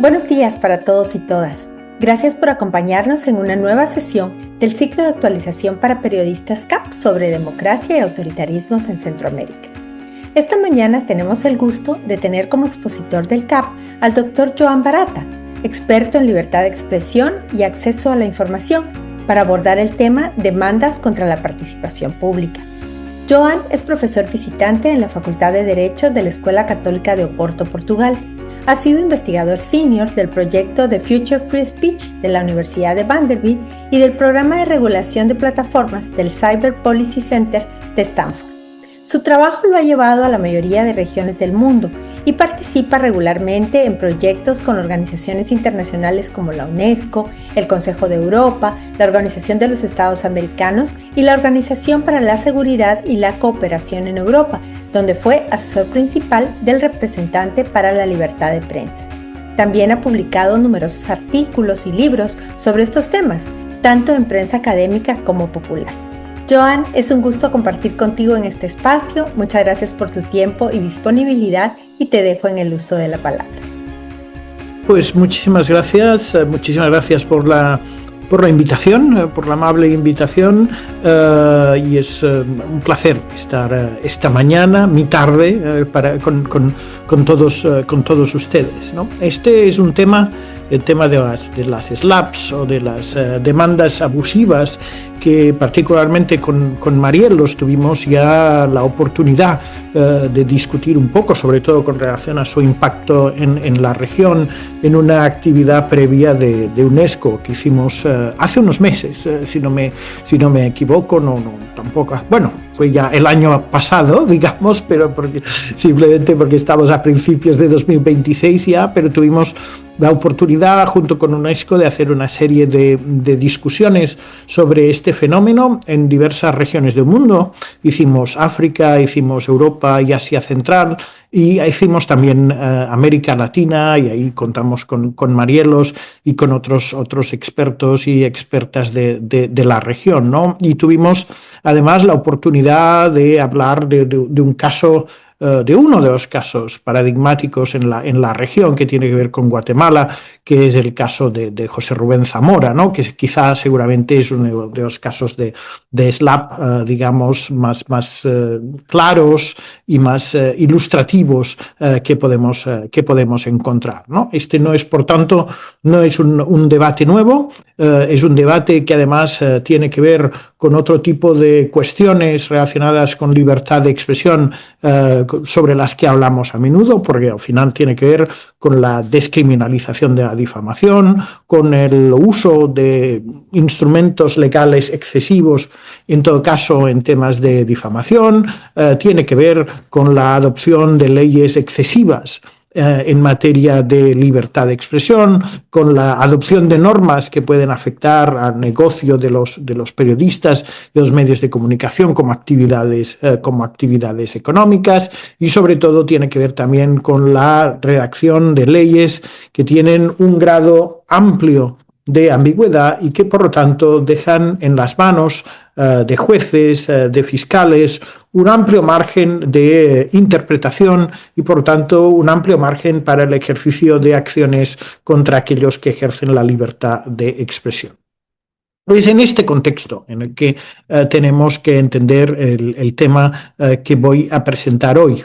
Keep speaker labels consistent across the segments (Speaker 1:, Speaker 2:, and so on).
Speaker 1: Buenos días para todos y todas. Gracias por acompañarnos en una nueva sesión del ciclo de actualización para periodistas CAP sobre democracia y autoritarismos en Centroamérica. Esta mañana tenemos el gusto de tener como expositor del CAP al Dr. Joan Barata, experto en libertad de expresión y acceso a la información, para abordar el tema demandas contra la participación pública. Joan es profesor visitante en la Facultad de Derecho de la Escuela Católica de Oporto, Portugal. Ha sido investigador senior del proyecto The Future Free Speech de la Universidad de Vanderbilt y del programa de regulación de plataformas del Cyber Policy Center de Stanford. Su trabajo lo ha llevado a la mayoría de regiones del mundo y participa regularmente en proyectos con organizaciones internacionales como la UNESCO, el Consejo de Europa, la Organización de los Estados Americanos y la Organización para la Seguridad y la Cooperación en Europa, donde fue asesor principal del representante para la libertad de prensa. También ha publicado numerosos artículos y libros sobre estos temas, tanto en prensa académica como popular. Joan, es un gusto compartir contigo en este espacio. Muchas gracias por tu tiempo y disponibilidad y te dejo en el uso de la palabra.
Speaker 2: Pues muchísimas gracias por la invitación, por la amable invitación, y es un placer estar esta mañana, mi tarde, con todos ustedes, ¿no? Este es un tema, el tema de las SLAPs o de las demandas abusivas, que particularmente con Marielos tuvimos ya la oportunidad de discutir un poco, sobre todo con relación a su impacto en la región, en una actividad previa de UNESCO que hicimos hace unos meses, si no me equivoco, tampoco, bueno, fue ya el año pasado, digamos, pero simplemente porque estamos a principios de 2026 ya, pero tuvimos la oportunidad junto con UNESCO de hacer una serie de discusiones sobre este fenómeno en diversas regiones del mundo. Hicimos África, hicimos Europa y Asia Central, y hicimos también América Latina, y ahí contamos con Marielos y con otros expertos y expertas de la región, ¿no? Y tuvimos además la oportunidad de hablar de un caso, de uno de los casos paradigmáticos en la región, que tiene que ver con Guatemala, que es el caso de José Rubén Zamora, ¿no? Que quizás seguramente es uno de los casos de SLAP, digamos, más claros y más ilustrativos que podemos encontrar, ¿no? Este no es, por tanto, no es un debate nuevo, es un debate que además tiene que ver con otro tipo de cuestiones relacionadas con libertad de expresión, sobre las que hablamos a menudo, porque al final tiene que ver con la descriminalización de la difamación, con el uso de instrumentos legales excesivos, en todo caso en temas de difamación, tiene que ver con la adopción de leyes excesivas en materia de libertad de expresión, con la adopción de normas que pueden afectar al negocio de los periodistas y los medios de comunicación como actividades económicas, y sobre todo tiene que ver también con la redacción de leyes que tienen un grado amplio de ambigüedad y que por lo tanto dejan en las manos de jueces, de fiscales, un amplio margen de interpretación y por tanto un amplio margen para el ejercicio de acciones contra aquellos que ejercen la libertad de expresión. Es en este contexto en el que tenemos que entender el tema que voy a presentar hoy.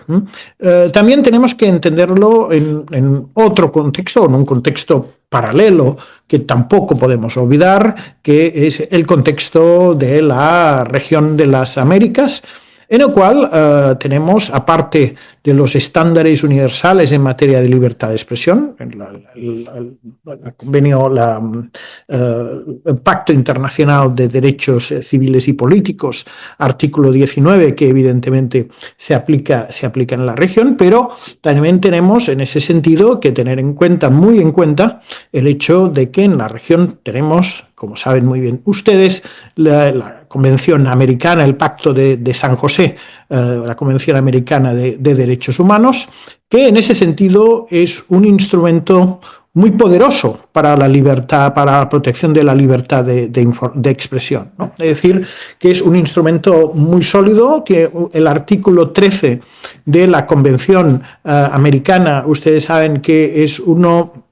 Speaker 2: También tenemos que entenderlo en otro contexto, en un contexto paralelo que tampoco podemos olvidar, que es el contexto de la región de las Américas, en el cual tenemos, aparte de los estándares universales en materia de libertad de expresión, el Pacto Internacional de Derechos Civiles y Políticos, artículo 19, que evidentemente se aplica en la región, pero también tenemos en ese sentido que tener muy en cuenta el hecho de que en la región tenemos, como saben muy bien ustedes, la Convención Americana, el Pacto de San José, la Convención Americana de Derechos Humanos, que en ese sentido es un instrumento muy poderoso para la libertad, para la protección de la libertad de expresión, ¿no? Es decir, que es un instrumento muy sólido. Tiene el artículo 13 de la Convención Americana, ustedes saben que es uno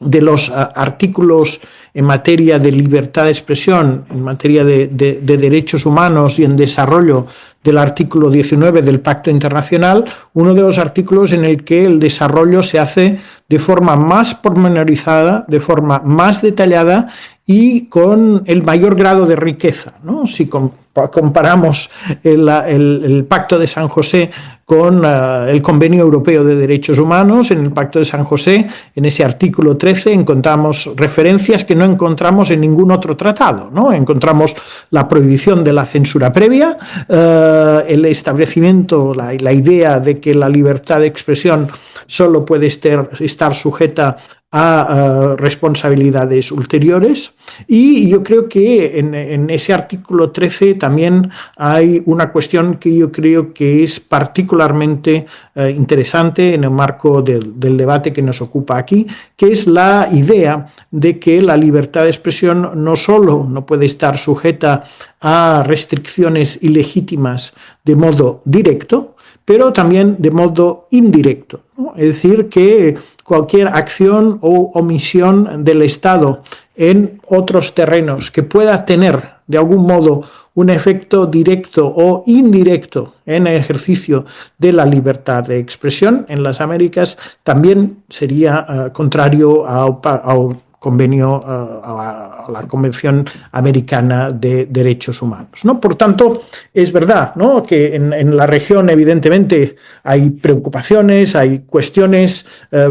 Speaker 2: de los artículos en materia de libertad de expresión, en materia de derechos humanos y en desarrollo del artículo 19 del Pacto Internacional, uno de los artículos en el que el desarrollo se hace de forma más pormenorizada, de forma más detallada y con el mayor grado de riqueza, ¿no? Si comparamos el Pacto de San José con el Convenio Europeo de Derechos Humanos, en el Pacto de San José, en ese artículo 13, encontramos referencias que no encontramos en ningún otro tratado, ¿no? Encontramos la prohibición de la censura previa, el establecimiento, la idea de que la libertad de expresión solo puede estar sujeta a responsabilidades ulteriores, y yo creo que en ese artículo 13 también hay una cuestión que yo creo que es particularmente interesante en el marco del debate que nos ocupa aquí, que es la idea de que la libertad de expresión no solo no puede estar sujeta a restricciones ilegítimas de modo directo, pero también de modo indirecto, ¿no? Es decir, que cualquier acción o omisión del Estado en otros terrenos que pueda tener de algún modo un efecto directo o indirecto en el ejercicio de la libertad de expresión en las Américas también sería contrario al convenio, a la Convención Americana de Derechos Humanos, ¿no? Por tanto, es verdad, ¿no?, que en la región evidentemente hay preocupaciones, hay cuestiones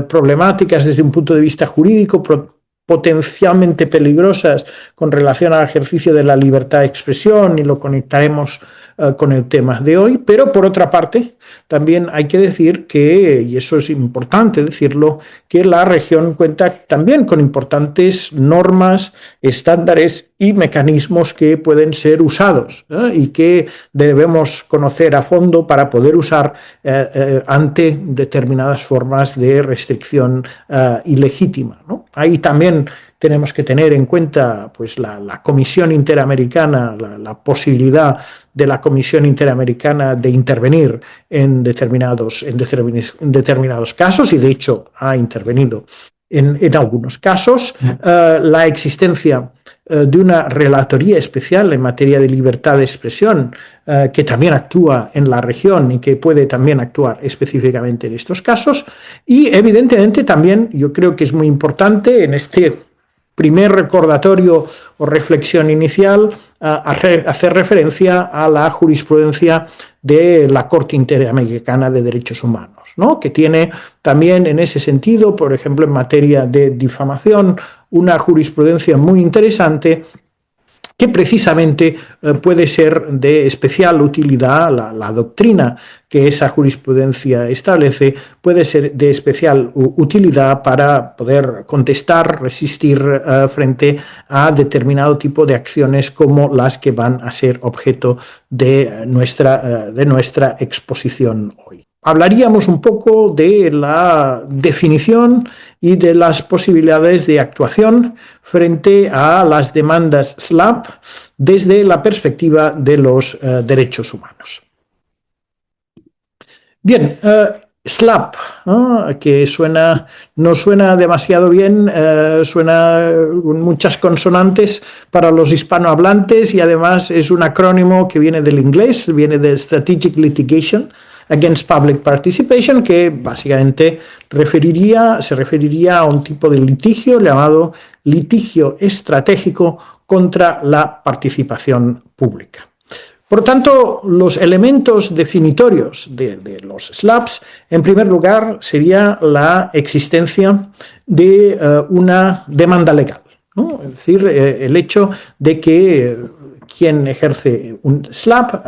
Speaker 2: problemáticas desde un punto de vista jurídico, potencialmente peligrosas con relación al ejercicio de la libertad de expresión, y lo conectaremos con el tema de hoy, pero por otra parte también hay que decir que, y eso es importante decirlo, que la región cuenta también con importantes normas, estándares y mecanismos que pueden ser usados y que debemos conocer a fondo para poder usar ante determinadas formas de restricción ilegítima, ¿no? Ahí también tenemos que tener en cuenta pues, la Comisión Interamericana, la posibilidad de la Comisión Interamericana de intervenir en determinados casos, y de hecho ha intervenido en algunos casos, la existencia de una relatoría especial en materia de libertad de expresión que también actúa en la región y que puede también actuar específicamente en estos casos, y evidentemente también yo creo que es muy importante en este primer recordatorio o reflexión inicial hacer referencia a la jurisprudencia de la Corte Interamericana de Derechos Humanos, ¿no?, que tiene también en ese sentido, por ejemplo, en materia de difamación, una jurisprudencia muy interesante que precisamente puede ser de especial utilidad. La doctrina que esa jurisprudencia establece puede ser de especial utilidad para poder contestar, resistir frente a determinado tipo de acciones como las que van a ser objeto de nuestra exposición hoy. Hablaríamos un poco de la definición y de las posibilidades de actuación frente a las demandas SLAPP desde la perspectiva de los derechos humanos. Bien, SLAPP, ¿no?, que no suena demasiado bien, suena con muchas consonantes para los hispanohablantes, y además es un acrónimo que viene del inglés, viene de Strategic Litigation Against Public Participation, que básicamente se referiría a un tipo de litigio llamado litigio estratégico contra la participación pública. Por tanto, los elementos definitorios de los SLAPPs, en primer lugar, sería la existencia de una demanda legal, ¿no? Es decir, el hecho de que quien ejerce un SLAPP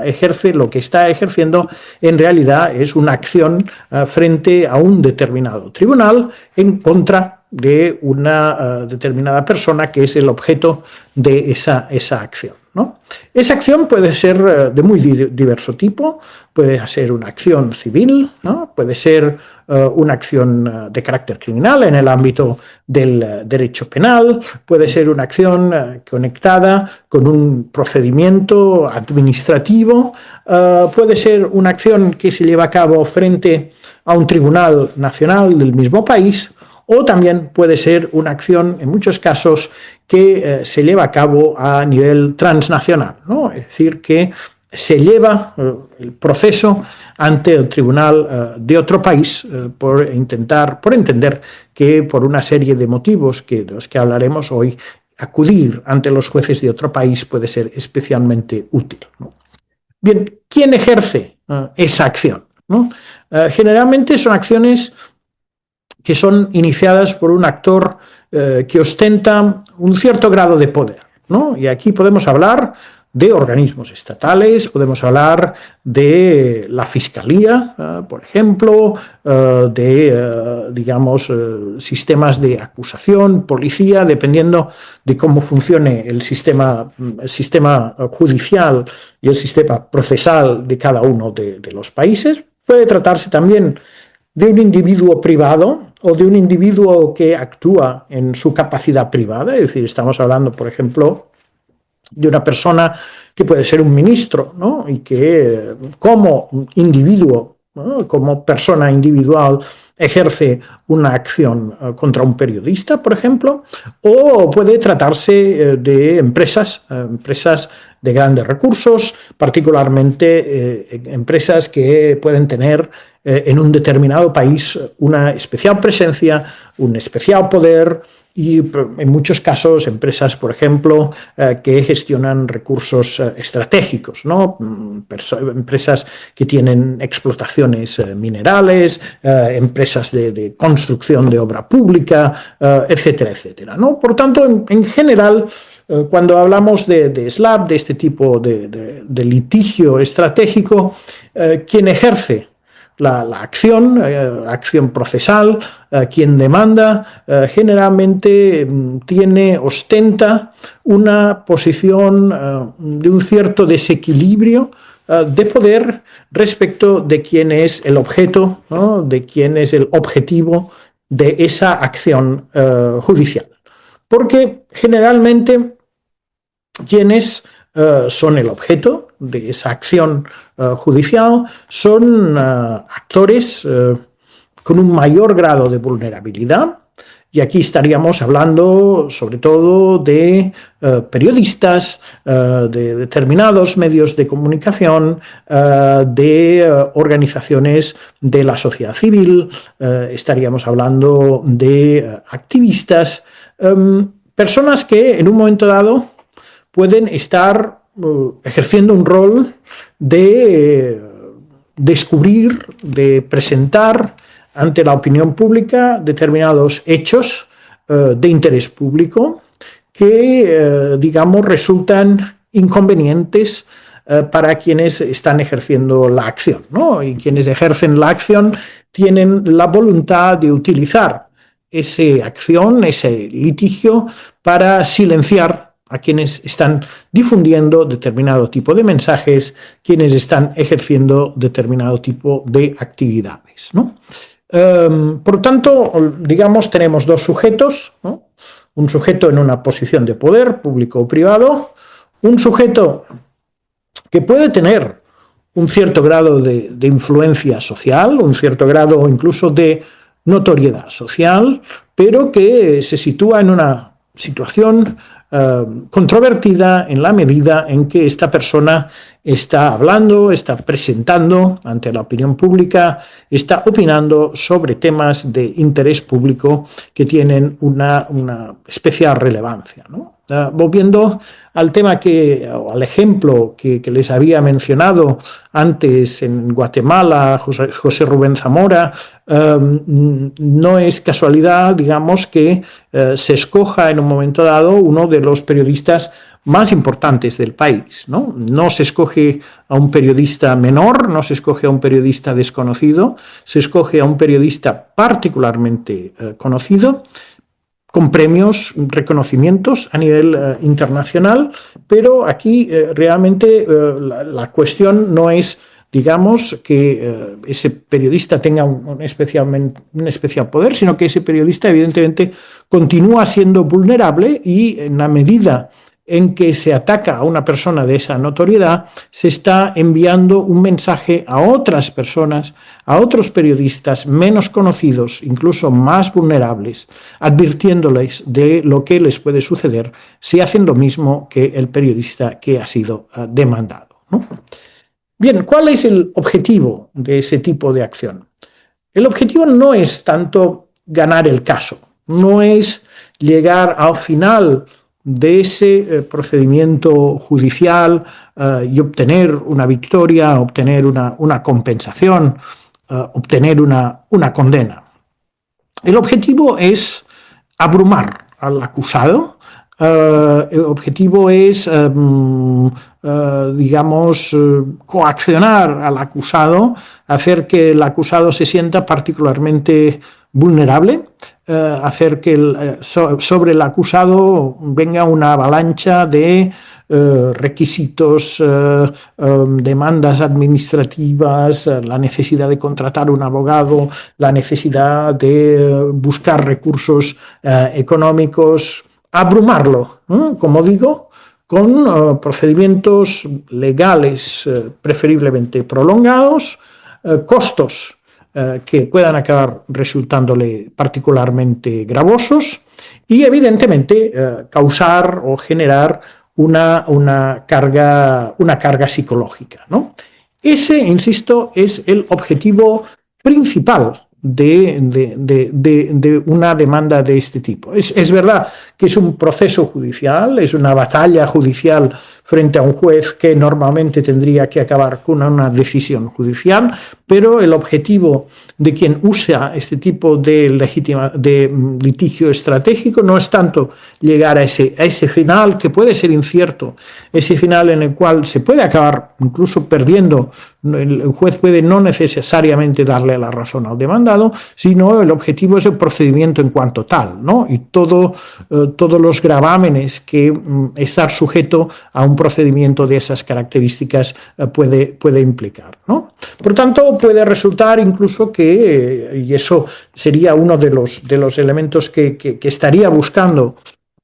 Speaker 2: lo que está ejerciendo en realidad es una acción frente a un determinado tribunal en contra de una determinada persona que es el objeto de esa acción, ¿no? Esa acción puede ser de muy diverso tipo, puede ser una acción civil, ¿no?, puede ser una acción de carácter criminal en el ámbito del derecho penal, puede ser una acción conectada con un procedimiento administrativo, puede ser una acción que se lleva a cabo frente a un tribunal nacional del mismo país, o también puede ser una acción, en muchos casos, que se lleva a cabo a nivel transnacional, ¿no? Es decir, que se lleva el proceso ante el tribunal de otro país por entender que por una serie de motivos de los que hablaremos hoy, acudir ante los jueces de otro país puede ser especialmente útil, ¿no? Bien, ¿quién ejerce esa acción, ¿no? Generalmente son acciones que son iniciadas por un actor que ostenta un cierto grado de poder, ¿no? Y aquí podemos hablar de organismos estatales, podemos hablar de la Fiscalía, por ejemplo, digamos, sistemas de acusación, policía, dependiendo de cómo funcione el sistema judicial y el sistema procesal de cada uno de los países. Puede tratarse también de un individuo privado o de un individuo que actúa en su capacidad privada, es decir, estamos hablando, por ejemplo, de una persona que puede ser un ministro, ¿no? Y que como individuo, ¿no? Como persona individual, ejerce una acción contra un periodista, por ejemplo, o puede tratarse de empresas de grandes recursos, particularmente empresas que pueden tener en un determinado país una especial presencia, un especial poder, y en muchos casos empresas, por ejemplo, que gestionan recursos estratégicos, ¿no? Empresas que tienen explotaciones minerales, empresas de construcción de obra pública, etcétera, etcétera, ¿no? Por tanto, en general, cuando hablamos de SLAPP, de este tipo de litigio estratégico, quien ejerce la acción procesal, quien demanda, generalmente ostenta una posición de un cierto desequilibrio de poder respecto de quién es el objeto, ¿no? De quién es el objetivo de esa acción judicial. Porque generalmente quienes son el objeto de esa acción judicial son actores con un mayor grado de vulnerabilidad, y aquí estaríamos hablando sobre todo de periodistas, de determinados medios de comunicación, de organizaciones de la sociedad civil, estaríamos hablando de activistas, personas que en un momento dado pueden estar ejerciendo un rol de descubrir, de presentar ante la opinión pública determinados hechos de interés público que, digamos, resultan inconvenientes para quienes están ejerciendo la acción, ¿no? Y quienes ejercen la acción tienen la voluntad de utilizar esa acción, ese litigio, para silenciar a quienes están difundiendo determinado tipo de mensajes, quienes están ejerciendo determinado tipo de actividades, ¿no? Por lo tanto, digamos, tenemos dos sujetos, ¿no? Un sujeto en una posición de poder, público o privado, un sujeto que puede tener un cierto grado de influencia social, un cierto grado incluso de notoriedad social, pero que se sitúa en una situación controvertida en la medida en que esta persona está hablando, está presentando ante la opinión pública, está opinando sobre temas de interés público que tienen una especial relevancia, ¿no? Volviendo al tema al ejemplo que les había mencionado antes en Guatemala, José Rubén Zamora, no es casualidad, digamos, que se escoja en un momento dado uno de los periodistas más importantes del país, ¿no? No se escoge a un periodista menor, no se escoge a un periodista desconocido, se escoge a un periodista particularmente conocido, con premios, reconocimientos a nivel internacional, pero aquí realmente la cuestión no es, digamos, que ese periodista tenga un especial poder, sino que ese periodista evidentemente continúa siendo vulnerable, y en la medida en que se ataca a una persona de esa notoriedad, se está enviando un mensaje a otras personas, a otros periodistas menos conocidos, incluso más vulnerables, advirtiéndoles de lo que les puede suceder si hacen lo mismo que el periodista que ha sido demandado, ¿no? Bien, ¿cuál es el objetivo de ese tipo de acción? El objetivo no es tanto ganar el caso, no es llegar al final de ese procedimiento judicial y obtener una victoria, obtener una compensación, obtener una condena. El objetivo es abrumar al acusado. El objetivo es, coaccionar al acusado, hacer que el acusado se sienta particularmente vulnerable, hacer que sobre el acusado venga una avalancha de requisitos, demandas administrativas, la necesidad de contratar un abogado, la necesidad de buscar recursos económicos, abrumarlo, como digo, con procedimientos legales preferiblemente prolongados, costos que puedan acabar resultándole particularmente gravosos y evidentemente causar o generar una carga psicológica, ¿no? Ese, insisto, es el objetivo principal de una demanda de este tipo. Es verdad que es un proceso judicial, es una batalla judicial frente a un juez que normalmente tendría que acabar con una decisión judicial, pero el objetivo de quien usa este tipo de litigio estratégico no es tanto llegar a ese final, que puede ser incierto, ese final en el cual se puede acabar incluso perdiendo, el juez puede no necesariamente darle la razón al demandado, sino el objetivo es el procedimiento en cuanto tal, ¿no? Y todos los gravámenes que estar sujeto a un procedimiento de esas características puede implicar, ¿no? Por tanto, puede resultar incluso que, y eso sería uno de los elementos que estaría buscando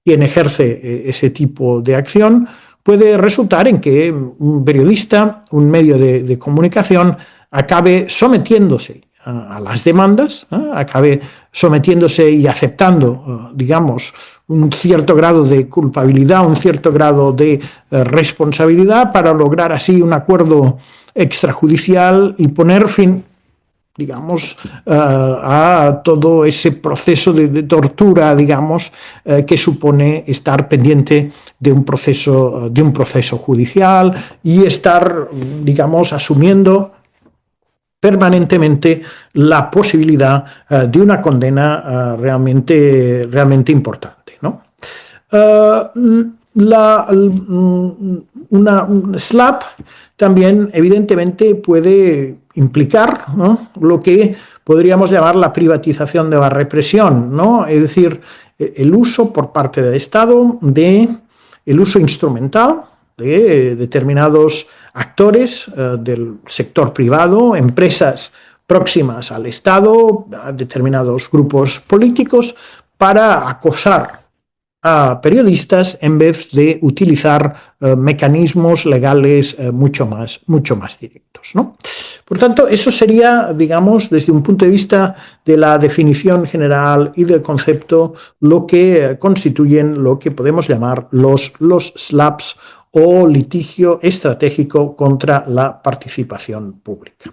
Speaker 2: quien ejerce ese tipo de acción, puede resultar en que un periodista, un medio de comunicación, acabe sometiéndose a las demandas, acabe sometiéndose y aceptando, digamos, un cierto grado de culpabilidad, un cierto grado de responsabilidad para lograr así un acuerdo extrajudicial y poner fin, digamos, a todo ese proceso de tortura, digamos, que supone estar pendiente de un proceso judicial y estar, digamos, asumiendo permanentemente la posibilidad de una condena realmente importante, ¿no? Una SLAPP también evidentemente puede implicar, ¿no?, lo que podríamos llamar la privatización de la represión, ¿no? Es decir, el uso por parte del Estado el uso instrumental de determinados actores del sector privado, empresas próximas al Estado, a determinados grupos políticos, para acosar a periodistas en vez de utilizar mecanismos legales mucho más directos, ¿no? Por tanto, eso sería, digamos, desde un punto de vista de la definición general y del concepto, lo que constituyen lo que podemos llamar los SLAPPs o litigio estratégico contra la participación pública.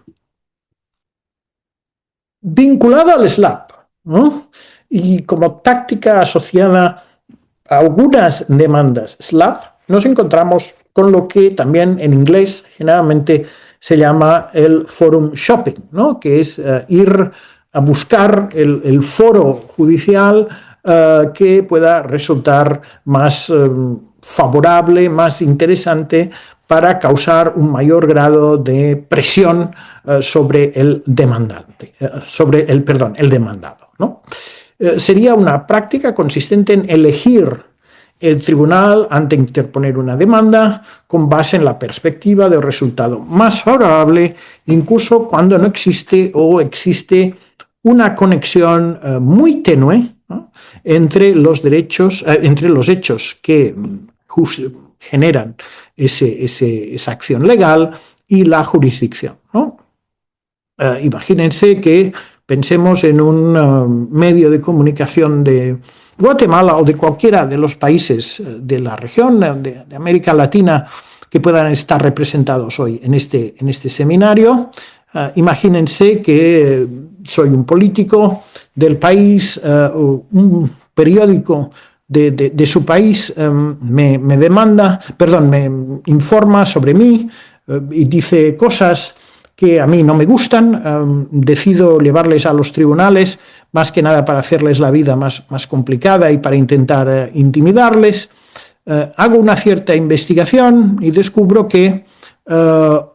Speaker 2: Vinculado al SLAPP, ¿no?, y como táctica asociada a algunas demandas SLAPP, nos encontramos con lo que también en inglés generalmente se llama el forum shopping, ¿no?, que es ir a buscar el foro judicial que pueda resultar más favorable, más interesante para causar un mayor grado de presión sobre el demandante, el demandado, ¿no? Sería una práctica consistente en elegir el tribunal ante interponer una demanda con base en la perspectiva del resultado más favorable, incluso cuando no existe o existe una conexión muy tenue, ¿no?, entre los hechos que generan esa acción legal y la jurisdicción, ¿no? Imagínense que pensemos en un medio de comunicación de Guatemala o de cualquiera de los países de la región de América Latina que puedan estar representados hoy en este seminario. Imagínense que soy un político del país, un periódico de su país me informa sobre mí y dice cosas que a mí no me gustan, decido llevarles a los tribunales, más que nada para hacerles la vida más complicada y para intentar intimidarles. Hago una cierta investigación y descubro que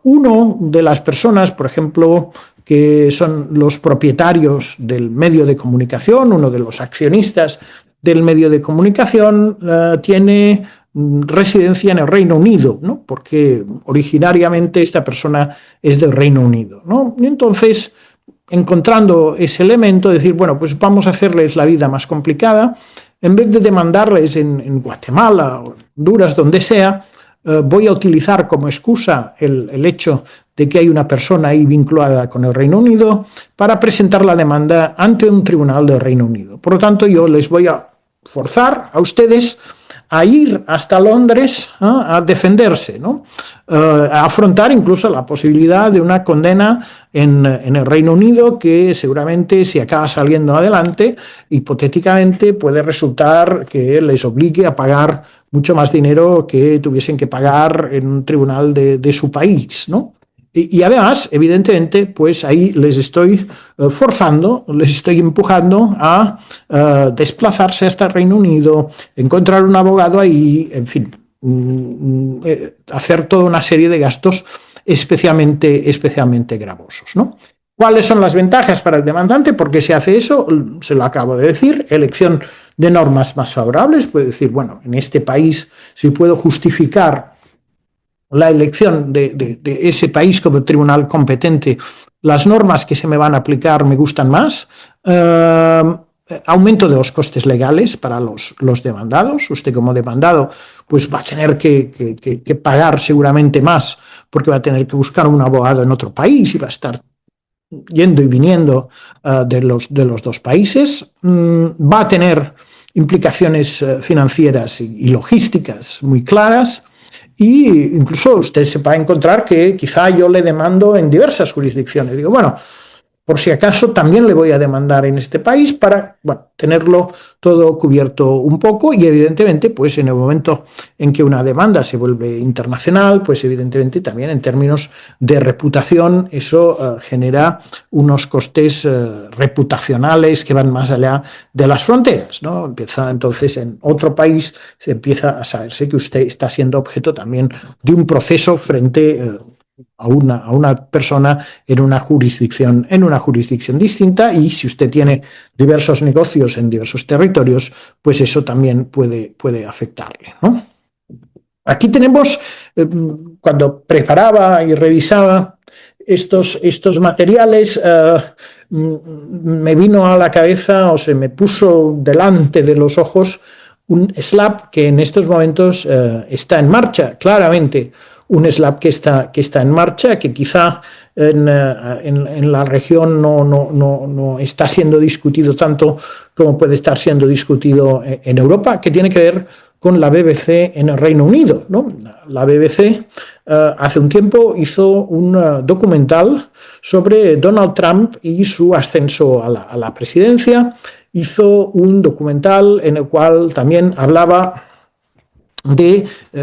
Speaker 2: uno de las personas, por ejemplo, que son los propietarios del medio de comunicación, uno de los accionistas del medio de comunicación, tiene residencia en el Reino Unido, ¿no? Porque originariamente esta persona es del Reino Unido, ¿no? Y entonces, encontrando ese elemento, decir, bueno, pues vamos a hacerles la vida más complicada, en vez de demandarles en Guatemala o Honduras, donde sea, voy a utilizar como excusa el hecho de que hay una persona ahí vinculada con el Reino Unido para presentar la demanda ante un tribunal del Reino Unido. Por lo tanto, yo les voy a forzar a ustedes a ir hasta Londres a defenderse, ¿no? A afrontar incluso la posibilidad de una condena en el Reino Unido que seguramente, si acaba saliendo adelante, hipotéticamente puede resultar que les obligue a pagar mucho más dinero que tuviesen que pagar en un tribunal de su país, ¿no? Y además, evidentemente, pues ahí les estoy forzando, les estoy empujando a desplazarse hasta el Reino Unido, encontrar un abogado ahí, en fin, hacer toda una serie de gastos especialmente gravosos, ¿no? ¿Cuáles son las ventajas para el demandante? ¿Por qué se hace eso? Se lo acabo de decir, elección de normas más favorables, puede decir, bueno, en este país si puedo justificar la elección de ese país como tribunal competente, las normas que se me van a aplicar me gustan más, aumento de los costes legales para los demandados. Usted como demandado pues va a tener que pagar seguramente más porque va a tener que buscar un abogado en otro país y va a estar yendo y viniendo de los dos países, va a tener implicaciones financieras y logísticas muy claras. Y incluso usted se va a encontrar que quizá yo le demando en diversas jurisdicciones. Digo, bueno, por si acaso también le voy a demandar en este país para, bueno, tenerlo todo cubierto un poco y evidentemente pues en el momento en que una demanda se vuelve internacional, pues evidentemente también en términos de reputación eso genera unos costes reputacionales que van más allá de las fronteras, ¿no? Empieza entonces en otro país, se empieza a saberse que usted está siendo objeto también de un proceso frente a una persona en una jurisdicción distinta, y si usted tiene diversos negocios en diversos territorios, pues eso también puede afectarle, ¿no? Aquí tenemos, cuando preparaba y revisaba estos materiales, me vino a la cabeza o se me puso delante de los ojos un SLAP que en estos momentos está en marcha, claramente un SLAP que está en marcha, que quizá en la región no está siendo discutido tanto como puede estar siendo discutido en Europa, que tiene que ver con la BBC en el Reino Unido, ¿no? La BBC hace un tiempo hizo un documental sobre Donald Trump y su ascenso a la presidencia. Hizo un documental en el cual también hablaba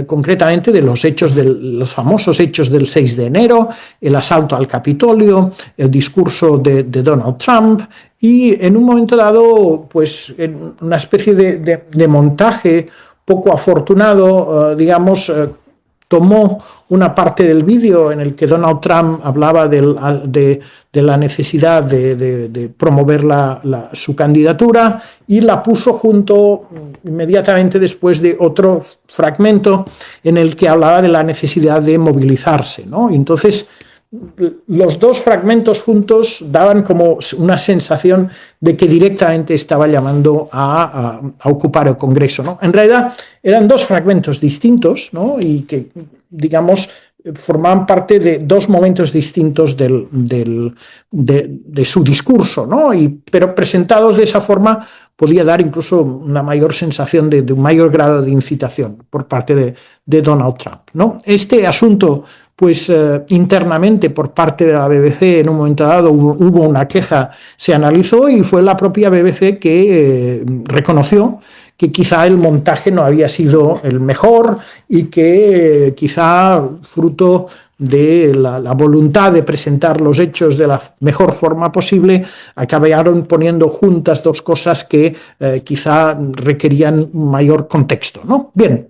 Speaker 2: concretamente de los famosos hechos del 6 de enero, el asalto al Capitolio, el discurso de Donald Trump, y en un momento dado, pues en una especie de montaje poco afortunado, tomó una parte del vídeo en el que Donald Trump hablaba de la necesidad de promover su candidatura y la puso junto inmediatamente después de otro fragmento en el que hablaba de la necesidad de movilizarse, ¿no? Y entonces los dos fragmentos juntos daban como una sensación de que directamente estaba llamando a ocupar el Congreso, ¿no? En realidad eran dos fragmentos distintos, ¿no? Y que, digamos, formaban parte de dos momentos distintos de su discurso, ¿no? Pero presentados de esa forma podía dar incluso una mayor sensación de un mayor grado de incitación por parte de Donald Trump, ¿no? Este asunto, pues internamente por parte de la BBC en un momento dado hubo una queja, se analizó y fue la propia BBC que reconoció que quizá el montaje no había sido el mejor y que quizá fruto de la voluntad de presentar los hechos de la mejor forma posible, acabaron poniendo juntas dos cosas que quizá requerían un mayor contexto, ¿no? Bien,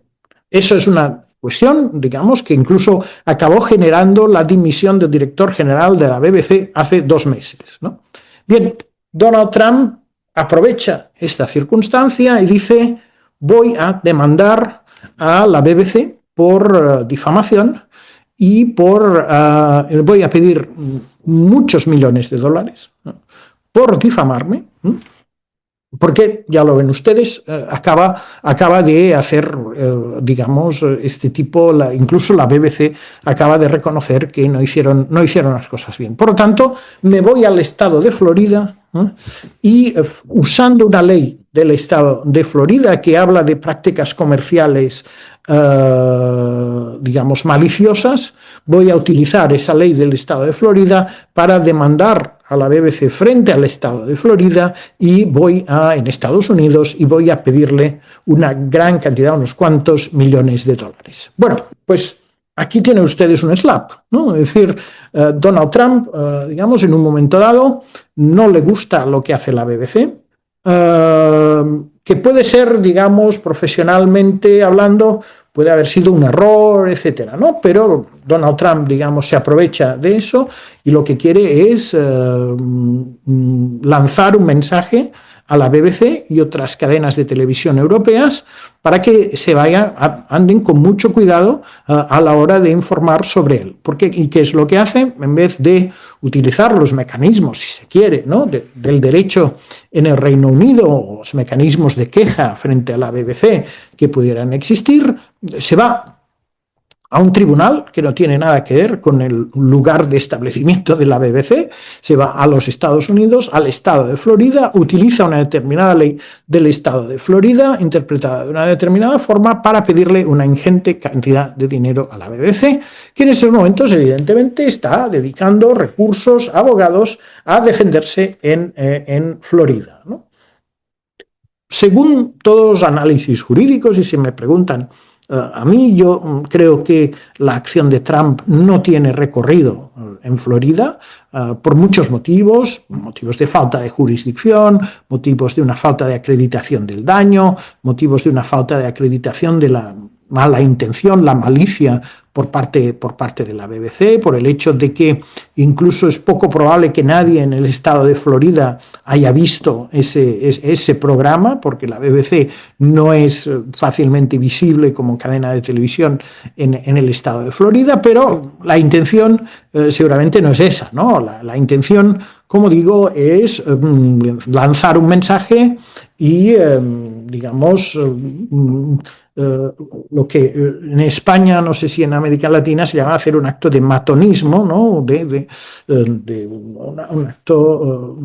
Speaker 2: eso es una cuestión, digamos, que incluso acabó generando la dimisión del director general de la BBC hace 2 meses, ¿no? Bien, Donald Trump aprovecha esta circunstancia y dice: voy a demandar a la BBC por difamación y voy a pedir muchos millones de dólares, ¿no?, por difamarme, ¿no?, porque, ya lo ven ustedes, acaba de hacer, digamos, este tipo, incluso la BBC acaba de reconocer que no hicieron las cosas bien. Por lo tanto, me voy al estado de Florida, ¿eh?, y usando una ley del estado de Florida que habla de prácticas comerciales, digamos, maliciosas, voy a utilizar esa ley del estado de Florida para demandar a la BBC frente al estado de Florida y en Estados Unidos, y voy a pedirle una gran cantidad, unos cuantos millones de dólares. Bueno, pues aquí tienen ustedes un slap, ¿no? Es decir, Donald Trump, digamos, en un momento dado no le gusta lo que hace la BBC, que puede ser, digamos, profesionalmente hablando, puede haber sido un error, etcétera, ¿no? Pero Donald Trump, digamos, se aprovecha de eso y lo que quiere es lanzar un mensaje a la BBC y otras cadenas de televisión europeas para que anden con mucho cuidado a la hora de informar sobre él. ¿Y qué es lo que hace? En vez de utilizar los mecanismos, si se quiere, ¿no?, del derecho en el Reino Unido, o los mecanismos de queja frente a la BBC que pudieran existir, se va a un tribunal que no tiene nada que ver con el lugar de establecimiento de la BBC, se va a los Estados Unidos, al estado de Florida, utiliza una determinada ley del estado de Florida, interpretada de una determinada forma, para pedirle una ingente cantidad de dinero a la BBC, que en estos momentos evidentemente está dedicando recursos, abogados, a defenderse en Florida, ¿no? Según todos los análisis jurídicos, y si me preguntan a mí, yo creo que la acción de Trump no tiene recorrido en Florida por muchos motivos de falta de jurisdicción, motivos de una falta de acreditación del daño, motivos de una falta de acreditación de la mala intención, la malicia por parte de la BBC, por el hecho de que incluso es poco probable que nadie en el estado de Florida haya visto ese programa, porque la BBC no es fácilmente visible como cadena de televisión en el estado de Florida, pero la intención seguramente no es esa, ¿no? La intención, como digo, es lanzar un mensaje y, digamos, lo que en España, no sé si en América Latina, se llama hacer un acto de matonismo, ¿no?, un acto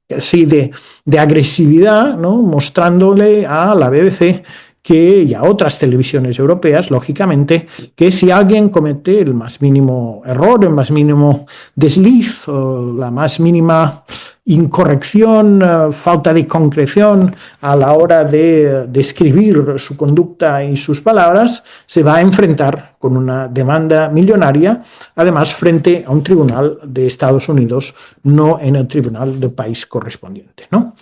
Speaker 2: así de agresividad, ¿no?, mostrándole a la BBC y a otras televisiones europeas, lógicamente, que si alguien comete el más mínimo error, el más mínimo desliz, o la más mínima incorrección, falta de concreción a la hora de describir su conducta y sus palabras, se va a enfrentar con una demanda millonaria, además frente a un tribunal de Estados Unidos, no en el tribunal del país correspondiente, ¿no?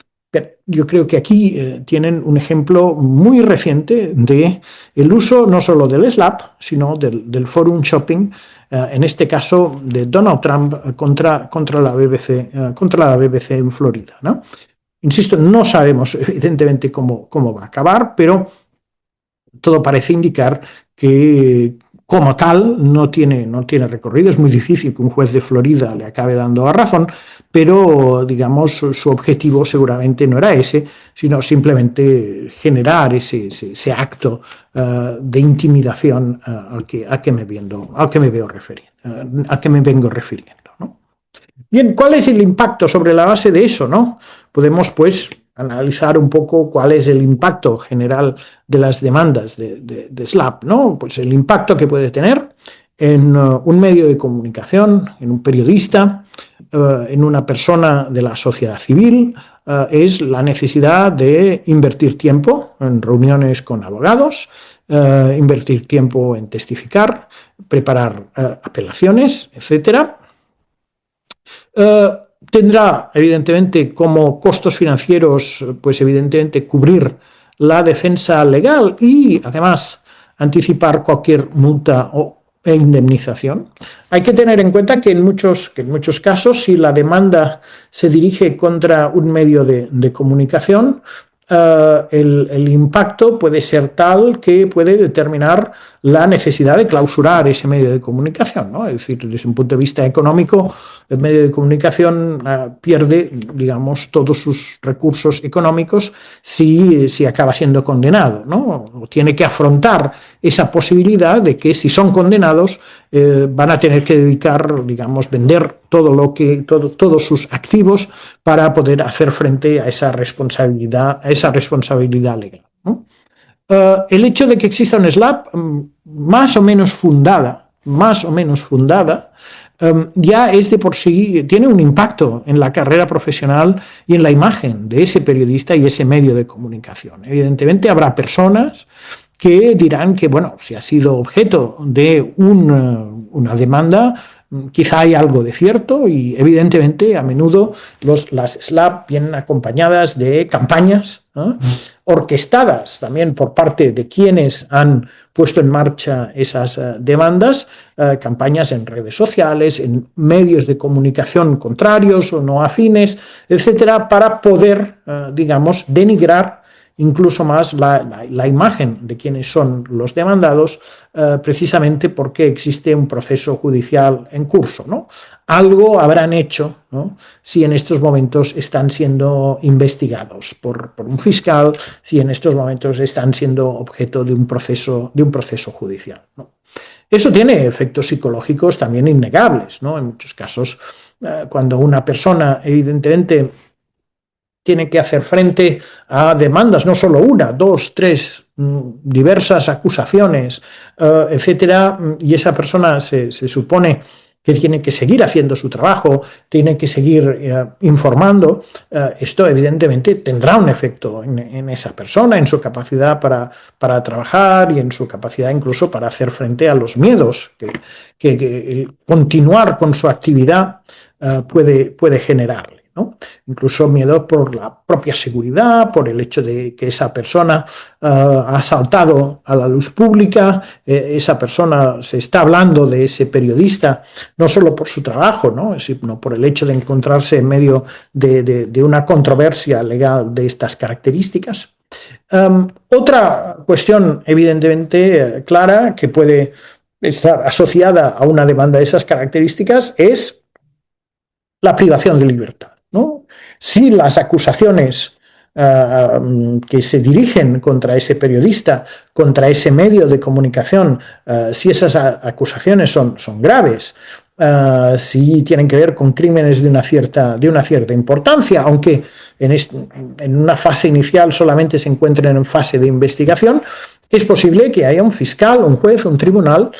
Speaker 2: Yo creo que aquí tienen un ejemplo muy reciente de el uso no solo del slap, sino del forum shopping, en este caso de Donald Trump contra la BBC en Florida, ¿no? Insisto, no sabemos evidentemente cómo va a acabar, pero todo parece indicar que como tal no tiene recorrido. Es muy difícil que un juez de Florida le acabe dando la razón, pero digamos su objetivo seguramente no era ese, sino simplemente generar ese acto de intimidación al que me vengo refiriendo, ¿no? Bien, ¿cuál es el impacto sobre la base de eso, no? Podemos, pues, analizar un poco cuál es el impacto general de las demandas de SLAPP, ¿no? Pues el impacto que puede tener en un medio de comunicación, en un periodista, en una persona de la sociedad civil, es la necesidad de invertir tiempo en reuniones con abogados, invertir tiempo en testificar, preparar apelaciones, etcétera. Tendrá, evidentemente, como costos financieros, pues evidentemente cubrir la defensa legal y, además, anticipar cualquier multa e indemnización. Hay que tener en cuenta que en muchos casos, si la demanda se dirige contra un medio de comunicación, el impacto puede ser tal que puede determinar la necesidad de clausurar ese medio de comunicación, ¿no? Es decir, desde un punto de vista económico, el medio de comunicación pierde, digamos, todos sus recursos económicos si acaba siendo condenado, ¿no? O tiene que afrontar esa posibilidad de que si son condenados van a tener que dedicar, digamos, vender todos sus activos para poder hacer frente a esa responsabilidad legal, ¿no? El hecho de que exista un SLAPP más o menos fundada, ya es de por sí, tiene un impacto en la carrera profesional y en la imagen de ese periodista y ese medio de comunicación. Evidentemente habrá personas que dirán que, bueno, si ha sido objeto de una demanda, quizá hay algo de cierto, y evidentemente a menudo las SLAPP vienen acompañadas de campañas, ¿no?, orquestadas también por parte de quienes han puesto en marcha esas demandas, campañas en redes sociales, en medios de comunicación contrarios o no afines, etcétera, para poder, digamos, denigrar incluso más la imagen de quienes son los demandados, precisamente porque existe un proceso judicial en curso, ¿no? Algo habrán hecho, ¿no?, si en estos momentos están siendo investigados por un fiscal, si en estos momentos están siendo objeto de un proceso judicial, ¿no? Eso tiene efectos psicológicos también innegables, ¿no? En muchos casos, cuando una persona evidentemente tiene que hacer frente a demandas, no solo una, dos, tres, diversas acusaciones, etcétera, y esa persona se supone que tiene que seguir haciendo su trabajo, tiene que seguir informando, esto evidentemente tendrá un efecto en esa persona, en su capacidad para trabajar y en su capacidad incluso para hacer frente a los miedos que continuar con su actividad puede generarle, ¿no? Incluso miedo por la propia seguridad, por el hecho de que esa persona ha saltado a la luz pública, esa persona, se está hablando de ese periodista no solo por su trabajo, ¿no?, sino por el hecho de encontrarse en medio de una controversia legal de estas características. Otra cuestión evidentemente clara que puede estar asociada a una demanda de esas características es la privación de libertad, ¿no? Si las acusaciones que se dirigen contra ese periodista, contra ese medio de comunicación, si esas acusaciones son graves, si tienen que ver con crímenes de una cierta importancia, aunque en una fase inicial solamente se encuentren en fase de investigación, es posible que haya un fiscal, un juez, un tribunal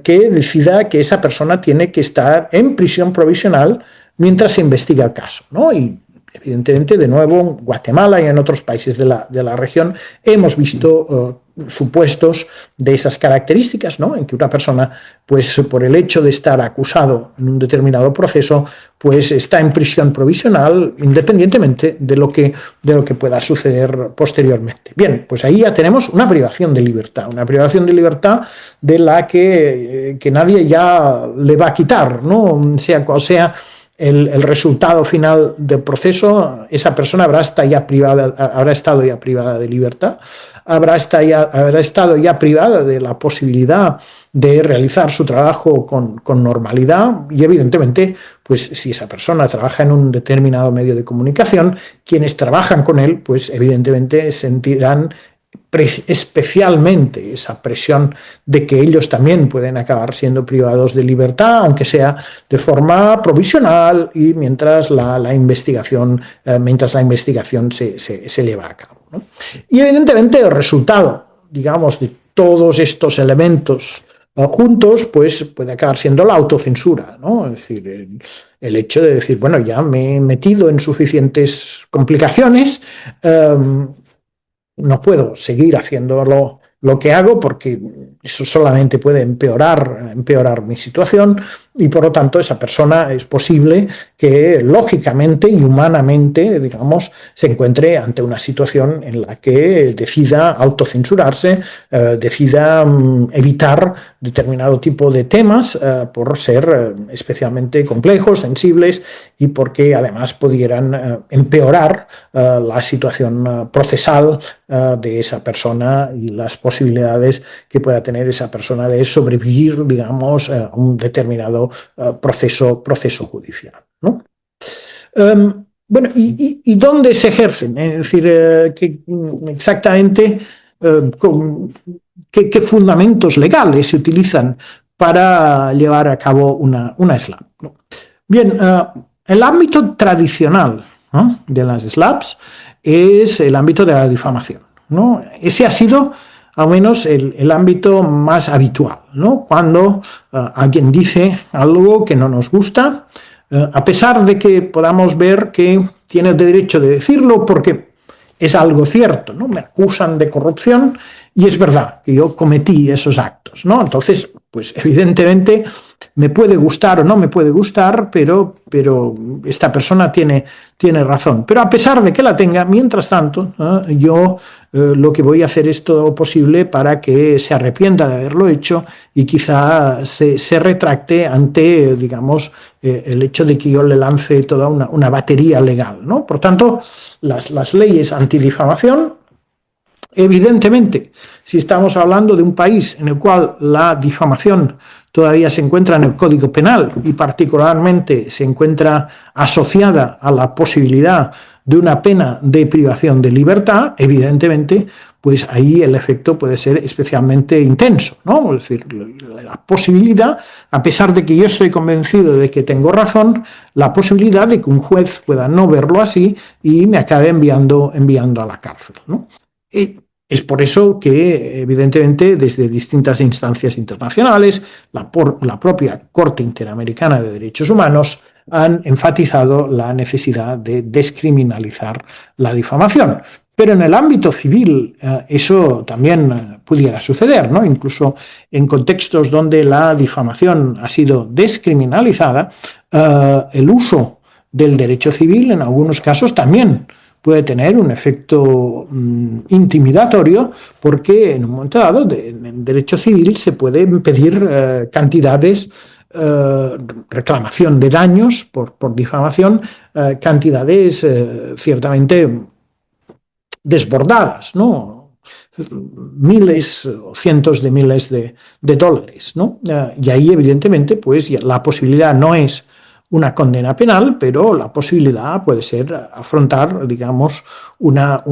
Speaker 2: que decida que esa persona tiene que estar en prisión provisional mientras se investiga el caso, ¿no? Y evidentemente, de nuevo, en Guatemala y en otros países de la región hemos visto supuestos de esas características, ¿no?, en que una persona, pues por el hecho de estar acusado en un determinado proceso, pues está en prisión provisional independientemente de lo que pueda suceder posteriormente. Bien, pues ahí ya tenemos una privación de libertad de la que nadie ya le va a quitar, ¿no?, sea cual sea el resultado final del proceso, esa persona habrá estado ya privada de libertad, habrá estado ya privada de la posibilidad de realizar su trabajo con normalidad y, evidentemente, pues si esa persona trabaja en un determinado medio de comunicación, quienes trabajan con él, pues evidentemente sentirán especialmente esa presión de que ellos también pueden acabar siendo privados de libertad, aunque sea de forma provisional y mientras la investigación se lleva a cabo, ¿no? Y evidentemente el resultado, digamos, de todos estos elementos juntos, pues puede acabar siendo la autocensura, ¿no? Es decir, el hecho de decir, bueno, ya me he metido en suficientes complicaciones, no puedo seguir haciendo lo que hago porque eso solamente puede empeorar mi situación y, por lo tanto, esa persona es posible que lógicamente y humanamente, digamos, se encuentre ante una situación en la que decida autocensurarse, decida evitar determinado tipo de temas por ser especialmente complejos, sensibles y porque además pudieran empeorar la situación procesal de esa persona y las posibilidades que pueda tener esa persona de sobrevivir, digamos, a un determinado proceso judicial, ¿no? Bueno, ¿y dónde se ejercen? Es decir, exactamente qué fundamentos legales se utilizan para llevar a cabo una SLAPP, ¿no? Bien, el ámbito tradicional, ¿no?, de las SLAPPs es el ámbito de la difamación, ¿no? Ese ha sido al menos el ámbito más habitual, ¿no? Cuando alguien dice algo que no nos gusta, a pesar de que podamos ver que tiene el derecho de decirlo porque es algo cierto, ¿no? Me acusan de corrupción y es verdad que yo cometí esos actos, ¿no? Entonces, pues evidentemente me puede gustar o no me puede gustar, pero esta persona tiene razón. Pero a pesar de que la tenga, mientras tanto, yo lo que voy a hacer es todo posible para que se arrepienta de haberlo hecho y quizá se retracte ante, digamos, el hecho de que yo le lance toda una batería legal, ¿no? Por tanto, las leyes antidifamación, evidentemente, si estamos hablando de un país en el cual la difamación todavía se encuentra en el Código Penal y particularmente se encuentra asociada a la posibilidad de una pena de privación de libertad, evidentemente, pues ahí el efecto puede ser especialmente intenso, ¿no? Es decir, la posibilidad, a pesar de que yo estoy convencido de que tengo razón, la posibilidad de que un juez pueda no verlo así y me acabe enviando a la cárcel, ¿no? Es por eso que, evidentemente, desde distintas instancias internacionales, la propia Corte Interamericana de Derechos Humanos han enfatizado la necesidad de descriminalizar la difamación. Pero en el ámbito civil eso también pudiera suceder, ¿no? Incluso en contextos donde la difamación ha sido descriminalizada, el uso del derecho civil en algunos casos también puede tener un efecto intimidatorio, porque en un momento dado, en derecho civil, se pueden pedir cantidades, reclamación de daños por difamación, cantidades ciertamente desbordadas, ¿no? Miles o cientos de miles de dólares, ¿no? Y ahí, evidentemente, pues la posibilidad no es una condena penal, pero la posibilidad puede ser afrontar, digamos, una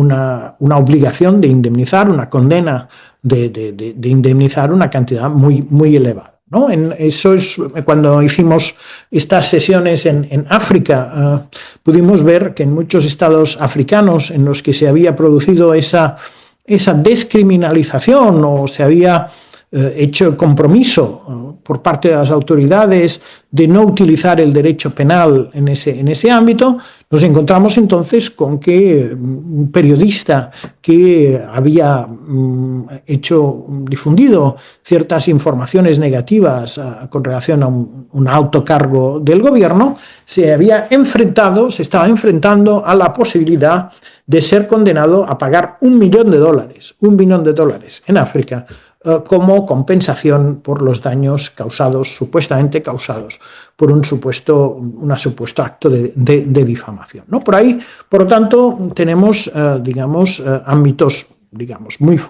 Speaker 2: obligación de indemnizar, una condena de indemnizar una cantidad muy, muy elevada, ¿no? Eso es cuando hicimos estas sesiones en África, pudimos ver que en muchos estados africanos en los que se había producido esa descriminalización o se había hecho compromiso por parte de las autoridades de no utilizar el derecho penal en ese ámbito, nos encontramos entonces con que un periodista que había difundido ciertas informaciones negativas con relación a un alto cargo del gobierno, se estaba enfrentando a la posibilidad de ser condenado a pagar $1 millón en África como compensación por los daños supuestamente causados por un supuesto acto de difamación, ¿no? Por ahí, por lo tanto, tenemos, ámbitos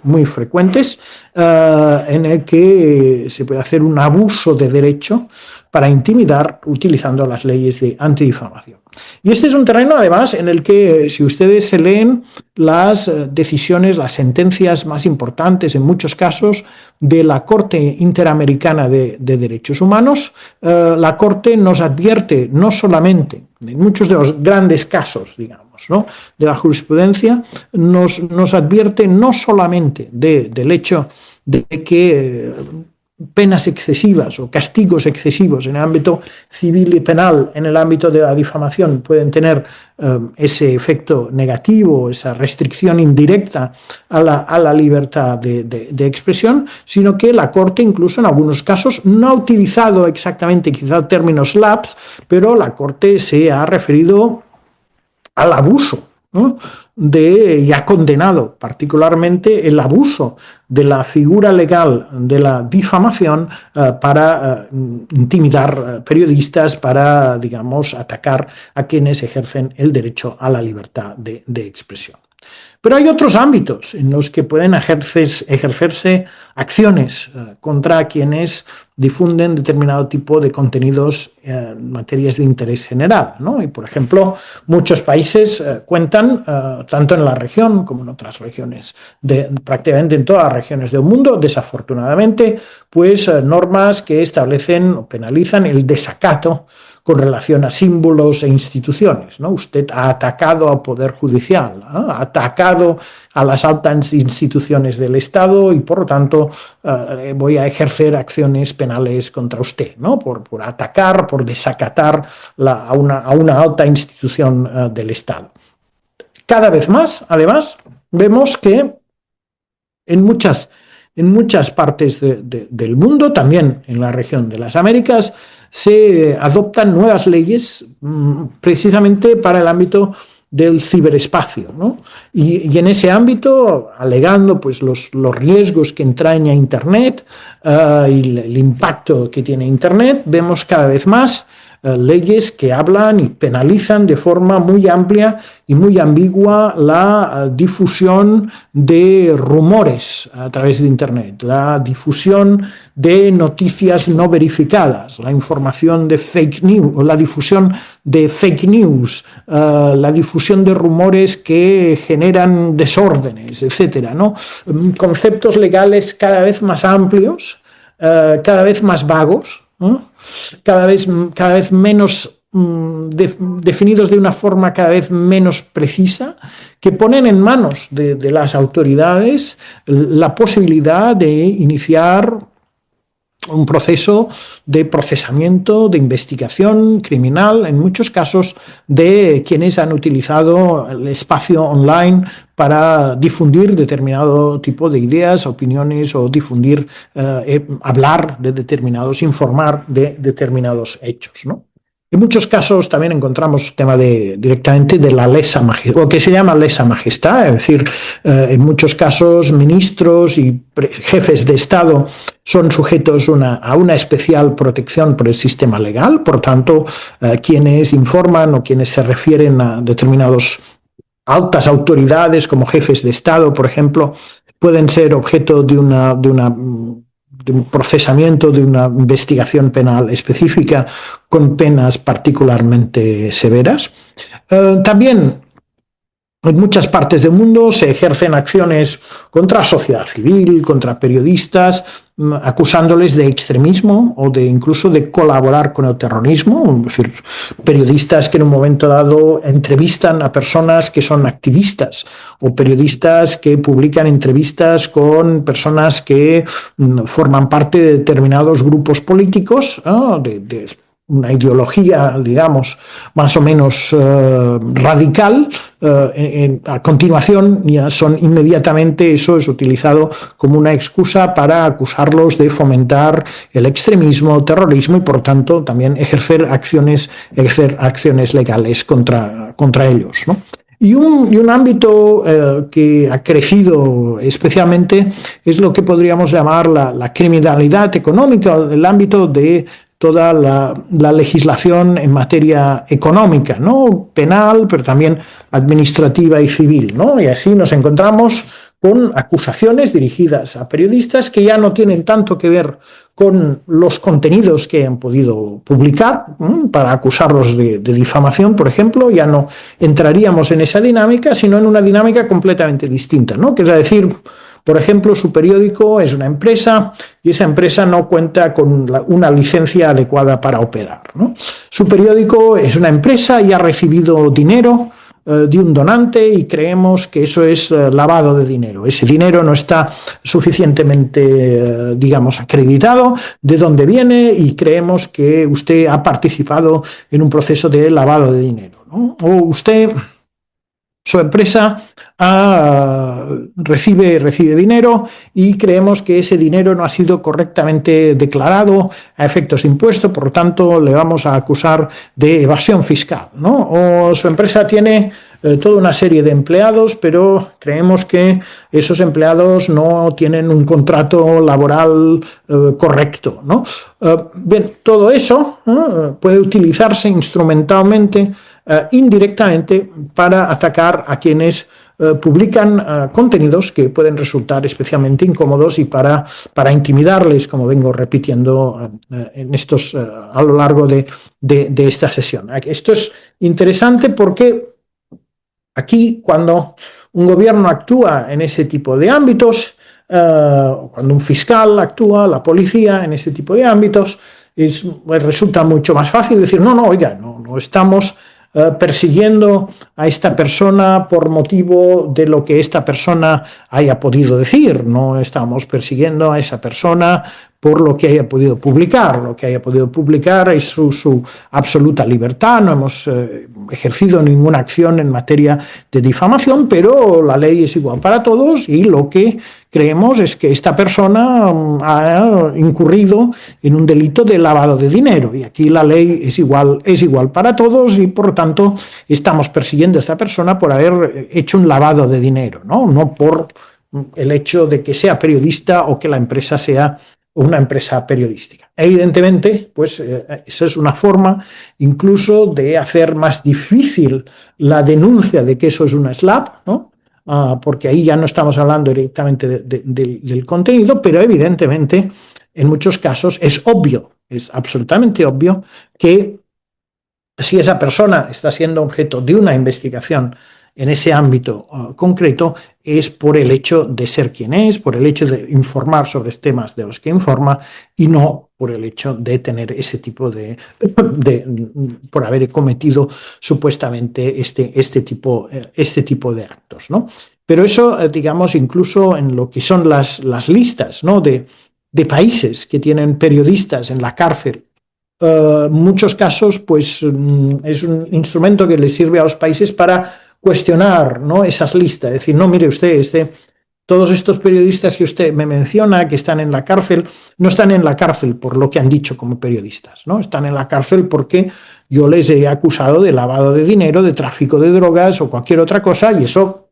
Speaker 2: muy frecuentes en el que se puede hacer un abuso de derecho para intimidar utilizando las leyes de antidifamación. Y este es un terreno, además, en el que, si ustedes se leen las decisiones, las sentencias más importantes, en muchos casos, de la Corte Interamericana de Derechos Humanos, la Corte nos advierte no solamente, en muchos de los grandes casos, ¿no?, de la jurisprudencia, nos advierte no solamente del hecho de que penas excesivas o castigos excesivos en el ámbito civil y penal, en el ámbito de la difamación, pueden tener ese efecto negativo, esa restricción indirecta a la libertad de expresión, sino que la Corte, incluso en algunos casos, no ha utilizado exactamente quizá el término SLAPS, pero la Corte se ha referido al abuso, ¿no?, y ha condenado particularmente el abuso de la figura legal de la difamación para intimidar periodistas, para, atacar a quienes ejercen el derecho a la libertad de expresión. Pero hay otros ámbitos en los que pueden ejercerse acciones contra quienes difunden determinado tipo de contenidos en materias de interés general, ¿no? Y, por ejemplo, muchos países cuentan, tanto en la región como en otras regiones, prácticamente en todas las regiones del mundo, desafortunadamente, pues normas que establecen o penalizan el desacato con relación a símbolos e instituciones, ¿no? Usted ha atacado al Poder Judicial, ha atacado a las altas instituciones del Estado y, por lo tanto, voy a ejercer acciones penales contra usted, ¿no?, por atacar, por desacatar a una alta institución del Estado. Cada vez más, además, vemos que en muchas partes del mundo, también en la región de las Américas, se adoptan nuevas leyes precisamente para el ámbito del ciberespacio, ¿no? Y en ese ámbito, alegando pues los riesgos que entraña Internet y el impacto que tiene Internet, vemos cada vez más leyes que hablan y penalizan de forma muy amplia y muy ambigua la difusión de rumores a través de Internet, la difusión de noticias no verificadas, la información de fake news, la difusión de fake news, la difusión de rumores que generan desórdenes, etcétera, ¿no? Conceptos legales cada vez más amplios, cada vez más vagos, ¿no?, cada vez menos definidos de una forma cada vez menos precisa, que ponen en manos de las autoridades la posibilidad de iniciar un proceso de procesamiento, de investigación criminal, en muchos casos de quienes han utilizado el espacio online para difundir determinado tipo de ideas, opiniones o hablar de determinados, informar de determinados hechos, ¿no? En muchos casos también encontramos tema directamente de la lesa majestad, o que se llama lesa majestad, es decir, en muchos casos ministros y jefes de Estado son sujetos a una especial protección por el sistema legal, por tanto, quienes informan o quienes se refieren a determinados altas autoridades como jefes de Estado, por ejemplo, pueden ser objeto de un procesamiento, de una investigación penal específica con penas particularmente severas. También en muchas partes del mundo se ejercen acciones contra la sociedad civil, contra periodistas, acusándoles de extremismo o incluso de colaborar con el terrorismo, es decir, periodistas que en un momento dado entrevistan a personas que son activistas o periodistas que publican entrevistas con personas que forman parte de determinados grupos políticos, ¿no?, de una ideología, más o menos radical. A continuación, inmediatamente eso es utilizado como una excusa para acusarlos de fomentar el extremismo, el terrorismo y, por tanto, también ejercer acciones legales contra ellos, ¿no? Y un ámbito que ha crecido especialmente es lo que podríamos llamar la criminalidad económica, el ámbito de toda la legislación en materia económica, ¿no? Penal, pero también administrativa y civil, ¿no? Y así nos encontramos con acusaciones dirigidas a periodistas que ya no tienen tanto que ver con los contenidos que han podido publicar, para acusarlos de difamación, por ejemplo. Ya no entraríamos en esa dinámica, sino en una dinámica completamente distinta, ¿no? Que es decir, por ejemplo, su periódico es una empresa y esa empresa no cuenta con una licencia adecuada para operar, ¿no? Su periódico es una empresa y ha recibido dinero de un donante y creemos que eso es lavado de dinero. Ese dinero no está suficientemente, digamos, acreditado de dónde viene y creemos que usted ha participado en un proceso de lavado de dinero, ¿no? O usted, su empresa recibe dinero y creemos que ese dinero no ha sido correctamente declarado a efectos de impuesto, por lo tanto le vamos a acusar de evasión fiscal, ¿no? O su empresa tiene toda una serie de empleados, pero creemos que esos empleados no tienen un contrato laboral correcto, ¿no? Bien, todo eso puede utilizarse instrumentalmente, indirectamente, para atacar a quienes publican contenidos que pueden resultar especialmente incómodos y para intimidarles, como vengo repitiendo a lo largo de esta sesión. Esto es interesante porque aquí, cuando un gobierno actúa en ese tipo de ámbitos, cuando un fiscal actúa, la policía en ese tipo de ámbitos, resulta mucho más fácil decir, oiga, no estamos persiguiendo a esta persona por motivo de lo que esta persona haya podido decir, no estamos persiguiendo a esa persona por lo que haya podido publicar. Lo que haya podido publicar es su absoluta libertad, no hemos ejercido ninguna acción en materia de difamación, pero la ley es igual para todos y lo que creemos es que esta persona ha incurrido en un delito de lavado de dinero y aquí la ley es igual para todos y por lo tanto estamos persiguiendo a esta persona por haber hecho un lavado de dinero, no por el hecho de que sea periodista o que la empresa sea una empresa periodística. Evidentemente, pues esa es una forma incluso de hacer más difícil la denuncia de que eso es una SLAPP, ¿no? Porque ahí ya no estamos hablando directamente del contenido, pero evidentemente en muchos casos es obvio, es absolutamente obvio que si esa persona está siendo objeto de una investigación en ese ámbito concreto, es por el hecho de ser quien es, por el hecho de informar sobre temas de los que informa y no por el hecho de tener ese tipo por haber cometido supuestamente este tipo de actos, ¿no? Pero eso, digamos, incluso en lo que son las listas, ¿no? de países que tienen periodistas en la cárcel, muchos casos, pues es un instrumento que les sirve a los países para cuestionar, ¿no? Esas listas, decir, no, mire usted, todos estos periodistas que usted me menciona que están en la cárcel, no están en la cárcel por lo que han dicho como periodistas, ¿no? Están en la cárcel porque yo les he acusado de lavado de dinero, de tráfico de drogas o cualquier otra cosa, y eso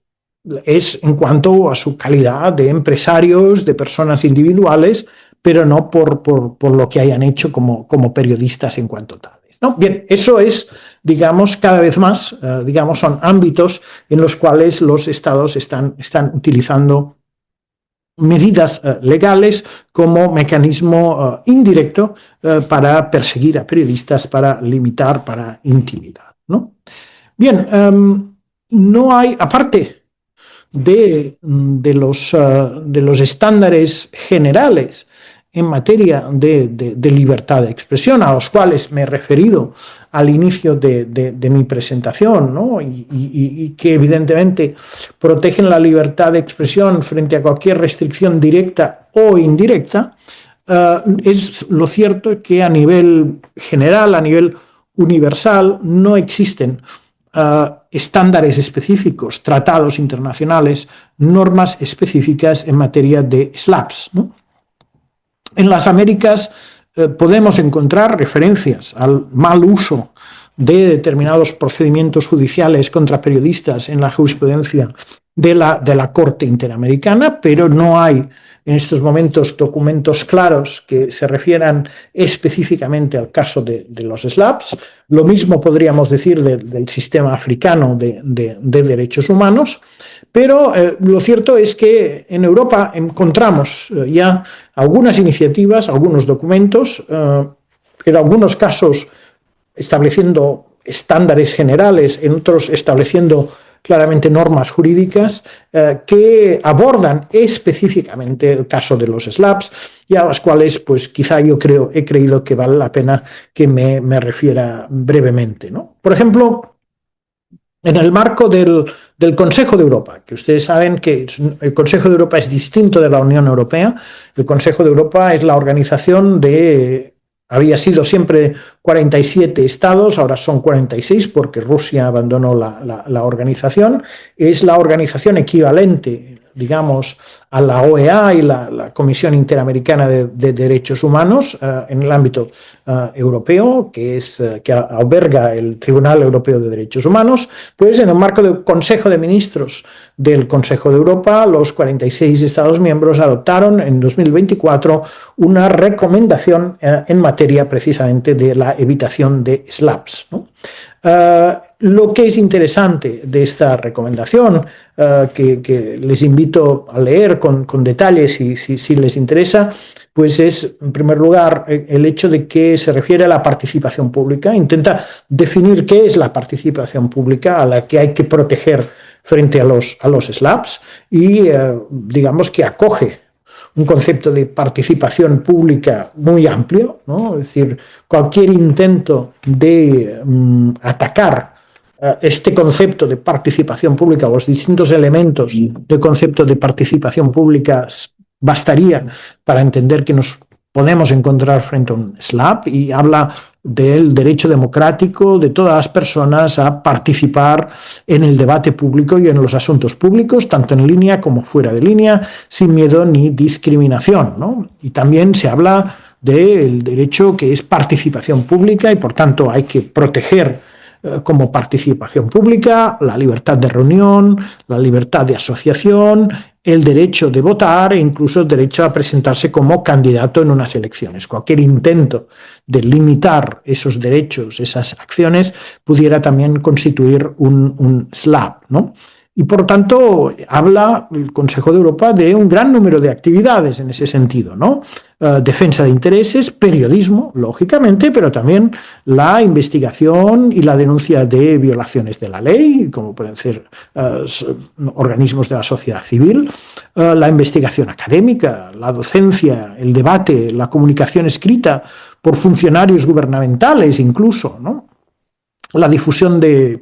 Speaker 2: es en cuanto a su calidad de empresarios, de personas individuales, pero no por lo que hayan hecho como periodistas en cuanto tales, ¿no? Bien, eso es, digamos, cada vez más, son ámbitos en los cuales los estados están utilizando medidas legales como mecanismo indirecto para perseguir a periodistas, para limitar, para intimidar, ¿no? Bien, no hay, aparte de los estándares generales en materia de libertad de expresión, a los cuales me he referido al inicio de mi presentación, ¿no? y que evidentemente protegen la libertad de expresión frente a cualquier restricción directa o indirecta, es lo cierto que a nivel general, a nivel universal, no existen estándares específicos, tratados internacionales, normas específicas en materia de SLAPPs, ¿no? En las Américas podemos encontrar referencias al mal uso de determinados procedimientos judiciales contra periodistas en la jurisprudencia de la Corte Interamericana, pero no hay en estos momentos documentos claros que se refieran específicamente al caso de los SLAPs. Lo mismo podríamos decir del sistema africano de derechos humanos, pero lo cierto es que en Europa encontramos ya algunas iniciativas, algunos documentos, en algunos casos estableciendo estándares generales, en otros estableciendo claramente normas jurídicas que abordan específicamente el caso de los SLAPs y a las cuales pues quizá he creído que vale la pena que me refiera brevemente, ¿no? Por ejemplo, en el marco del Consejo de Europa, que ustedes saben que el Consejo de Europa es distinto de la Unión Europea. El Consejo de Europa es la organización había sido siempre 47 estados, ahora son 46 porque Rusia abandonó la organización. Es la organización equivalente, digamos, a la OEA y la Comisión Interamericana de Derechos Humanos en el ámbito europeo, que alberga el Tribunal Europeo de Derechos Humanos. Pues en el marco del Consejo de Ministros del Consejo de Europa, los 46 Estados miembros adoptaron en 2024 una recomendación en materia precisamente de la evitación de SLAPs, ¿no? Lo que es interesante de esta recomendación, que les invito a leer con detalles si les interesa, pues es, en primer lugar, el hecho de que se refiere a la participación pública, intenta definir qué es la participación pública a la que hay que proteger frente a los SLAPs y, digamos, que acoge un concepto de participación pública muy amplio, ¿no? Es decir, cualquier intento de atacar este concepto de participación pública, los distintos elementos del concepto de participación pública bastaría para entender que nos podemos encontrar frente a un SLAP, y habla del derecho democrático de todas las personas a participar en el debate público y en los asuntos públicos, tanto en línea como fuera de línea, sin miedo ni discriminación, ¿no? Y también se habla del derecho que es participación pública y por tanto hay que proteger como participación pública la libertad de reunión, la libertad de asociación, el derecho de votar e incluso el derecho a presentarse como candidato en unas elecciones. Cualquier intento de limitar esos derechos, esas acciones, pudiera también constituir un SLAP, ¿no? Y por tanto habla el Consejo de Europa de un gran número de actividades en ese sentido, ¿no? Defensa de intereses, periodismo, lógicamente, pero también la investigación y la denuncia de violaciones de la ley, como pueden ser organismos de la sociedad civil, la investigación académica, la docencia, el debate, la comunicación escrita por funcionarios gubernamentales incluso, ¿no? La difusión de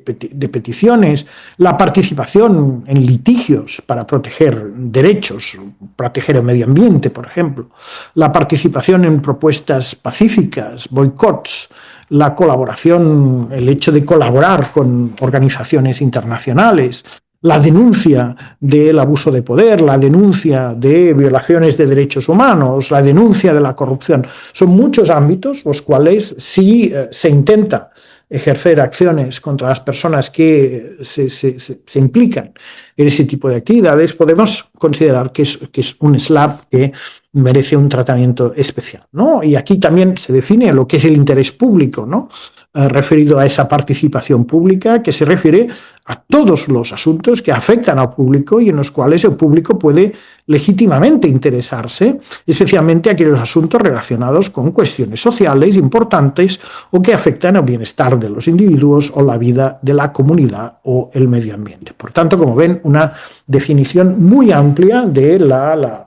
Speaker 2: peticiones, la participación en litigios para proteger derechos, proteger el medio ambiente, por ejemplo, la participación en propuestas pacíficas, boicots, la colaboración, el hecho de colaborar con organizaciones internacionales, la denuncia del abuso de poder, la denuncia de violaciones de derechos humanos, la denuncia de la corrupción. Son muchos ámbitos los cuales si se intenta ejercer acciones contra las personas que se implican en ese tipo de actividades, podemos considerar que es un SLAP que merece un tratamiento especial, ¿no? Y aquí también se define lo que es el interés público, ¿no? Referido a esa participación pública, que se refiere a todos los asuntos que afectan al público y en los cuales el público puede legítimamente interesarse, especialmente aquellos asuntos relacionados con cuestiones sociales importantes o que afectan al bienestar de los individuos o la vida de la comunidad o el medio ambiente. Por tanto, como ven, una definición muy amplia de la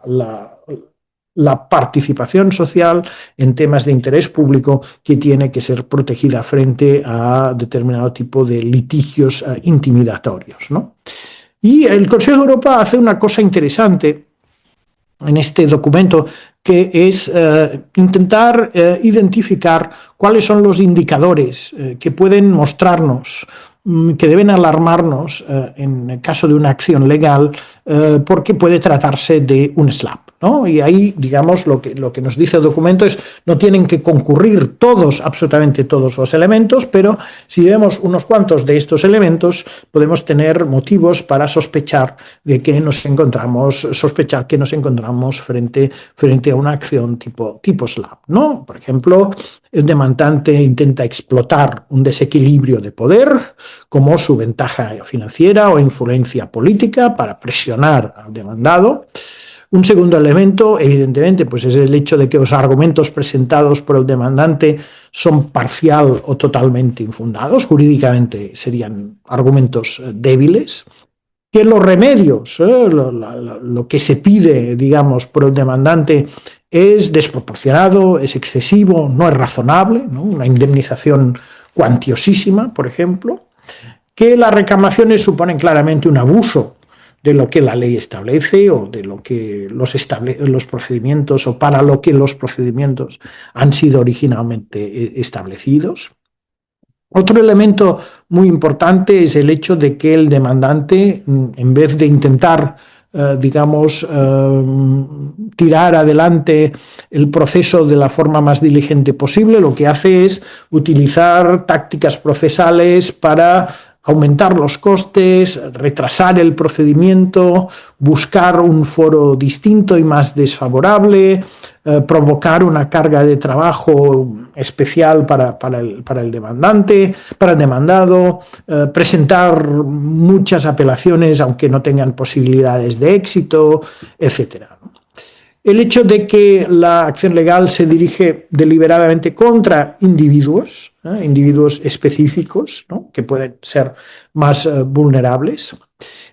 Speaker 2: participación social en temas de interés público que tiene que ser protegida frente a determinado tipo de litigios intimidatorios, ¿no? Y el Consejo de Europa hace una cosa interesante en este documento, que es intentar identificar cuáles son los indicadores que pueden mostrarnos, que deben alarmarnos en el caso de una acción legal, porque puede tratarse de un SLAP. ¿no? Y ahí, digamos, lo que nos dice el documento es no tienen que concurrir todos, absolutamente todos los elementos, pero si vemos unos cuantos de estos elementos, podemos tener motivos para sospechar que nos encontramos frente a una acción tipo SLAPP, ¿no? Por ejemplo, el demandante intenta explotar un desequilibrio de poder como su ventaja financiera o influencia política para presionar al demandado. Un segundo elemento, evidentemente, pues es el hecho de que los argumentos presentados por el demandante son parcial o totalmente infundados, jurídicamente serían argumentos débiles, que los remedios, lo que se pide, digamos, por el demandante es desproporcionado, es excesivo, no es razonable, ¿no? Una indemnización cuantiosísima, por ejemplo, que las reclamaciones suponen claramente un abuso de lo que la ley establece o de lo que los procedimientos o para lo que los procedimientos han sido originalmente establecidos. Otro elemento muy importante es el hecho de que el demandante, en vez de intentar tirar adelante el proceso de la forma más diligente posible, lo que hace es utilizar tácticas procesales para aumentar los costes, retrasar el procedimiento, buscar un foro distinto y más desfavorable, provocar una carga de trabajo especial para el demandado, presentar muchas apelaciones aunque no tengan posibilidades de éxito, etc. El hecho de que la acción legal se dirige deliberadamente contra individuos específicos, ¿no? Que pueden ser más vulnerables.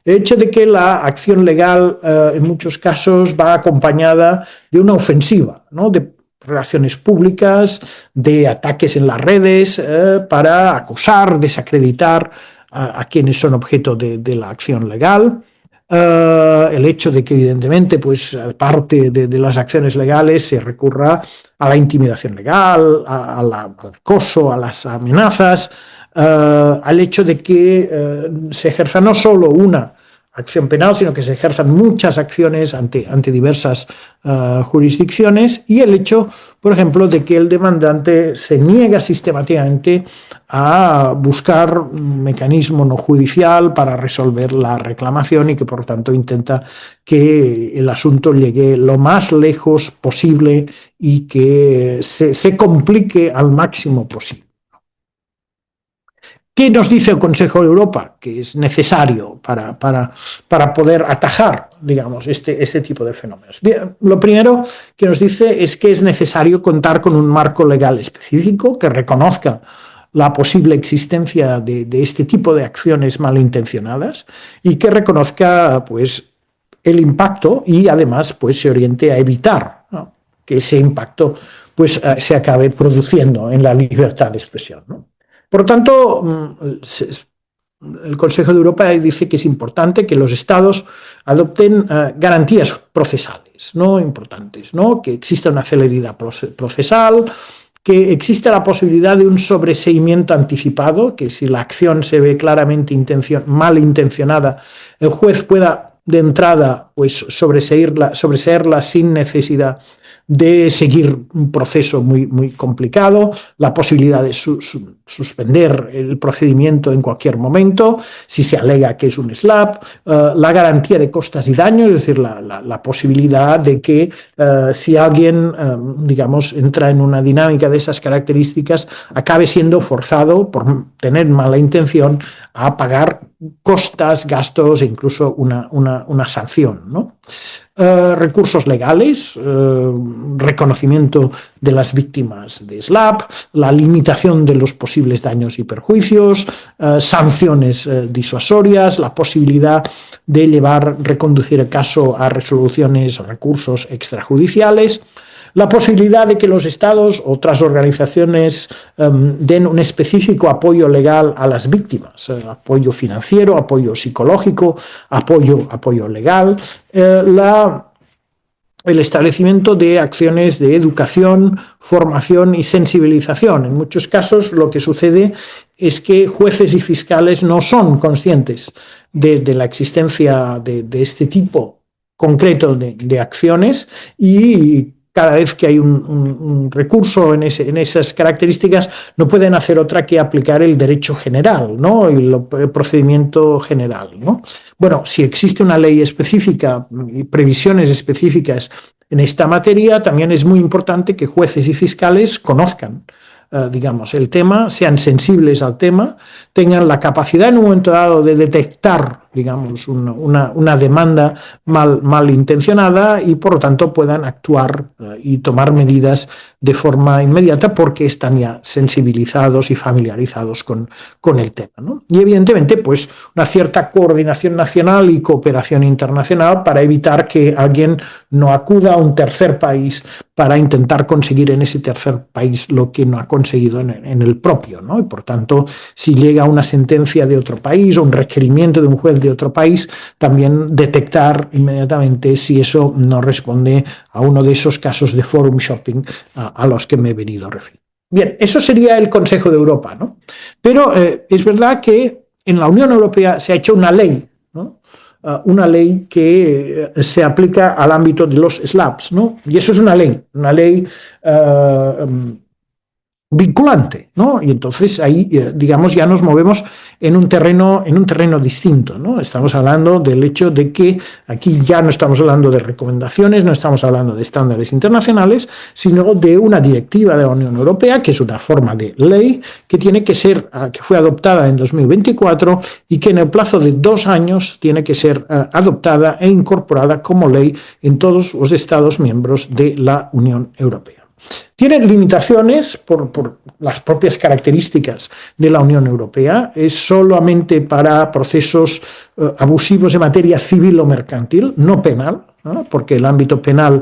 Speaker 2: El hecho de que la acción legal en muchos casos va acompañada de una ofensiva, ¿no? De relaciones públicas, de ataques en las redes para acusar, desacreditar a quienes son objeto de la acción legal. El hecho de que evidentemente pues parte de las acciones legales se recurra a la intimidación legal, al acoso, a las amenazas, al hecho de que se ejerza no solo una acción penal, sino que se ejerzan muchas acciones ante diversas jurisdicciones, y el hecho, por ejemplo, de que el demandante se niega sistemáticamente a buscar un mecanismo no judicial para resolver la reclamación y que, por tanto, intenta que el asunto llegue lo más lejos posible y que se complique al máximo posible. ¿Qué nos dice el Consejo de Europa? Que es necesario para poder atajar, digamos, este tipo de fenómenos. Bien, lo primero que nos dice es que es necesario contar con un marco legal específico que reconozca la posible existencia de este tipo de acciones malintencionadas y que reconozca, pues, el impacto y además, pues, se oriente a evitar, ¿no?, que ese impacto, pues, se acabe produciendo en la libertad de expresión, ¿no? Por lo tanto, el Consejo de Europa dice que es importante que los Estados adopten garantías procesales, ¿no?, importantes, ¿no?, que exista una celeridad procesal, que exista la posibilidad de un sobreseimiento anticipado, que si la acción se ve claramente malintencionada, el juez pueda de entrada, pues, sobreseerla sin necesidad de seguir un proceso muy, muy complicado, la posibilidad de suspender el procedimiento en cualquier momento, si se alega que es un SLAPP, la garantía de costas y daños, es decir, la posibilidad de que si alguien, digamos, entra en una dinámica de esas características, acabe siendo forzado por tener mala intención a pagar costas, gastos e incluso una sanción, ¿no? Recursos legales, reconocimiento de las víctimas de SLAPP, la limitación de los posibles daños y perjuicios, sanciones disuasorias, la posibilidad de reconducir el caso a resoluciones o recursos extrajudiciales, la posibilidad de que los Estados o otras organizaciones den un específico apoyo legal a las víctimas, apoyo financiero, apoyo psicológico, apoyo legal, el establecimiento de acciones de educación, formación y sensibilización. En muchos casos lo que sucede es que jueces y fiscales no son conscientes de la existencia de este tipo concreto de acciones, y cada vez que hay un recurso en esas características, no pueden hacer otra que aplicar el derecho general, ¿no? El procedimiento general, ¿no? Bueno, si existe una ley específica y previsiones específicas en esta materia, también es muy importante que jueces y fiscales conozcan, digamos, el tema, sean sensibles al tema, tengan la capacidad en un momento dado de detectar, digamos, una demanda mal intencionada, y por lo tanto puedan actuar y tomar medidas de forma inmediata porque están ya sensibilizados y familiarizados con el tema, ¿no? Y evidentemente, pues, una cierta coordinación nacional y cooperación internacional para evitar que alguien no acuda a un tercer país para intentar conseguir en ese tercer país lo que no ha conseguido en el propio, ¿no? Y por tanto, si llega una sentencia de otro país o un requerimiento de un juez de otro país, también detectar inmediatamente si eso no responde a uno de esos casos de forum shopping a los que me he venido a referir. Bien, eso sería el Consejo de Europa, ¿no? Pero es verdad que en la Unión Europea se ha hecho una ley, ¿no? Una ley que se aplica al ámbito de los SLAPs, ¿no? Y eso es una ley vinculante, ¿no? Y entonces ahí, digamos, ya nos movemos en un terreno distinto, ¿no? Estamos hablando del hecho de que aquí ya no estamos hablando de recomendaciones, no estamos hablando de estándares internacionales, sino de una directiva de la Unión Europea, que es una forma de ley que tiene que ser, que fue adoptada en 2024 y que en el plazo de 2 años tiene que ser adoptada e incorporada como ley en todos los Estados miembros de la Unión Europea. Tiene limitaciones por las propias características de la Unión Europea. Es solamente para procesos abusivos en materia civil o mercantil, no penal, ¿no? Porque el ámbito penal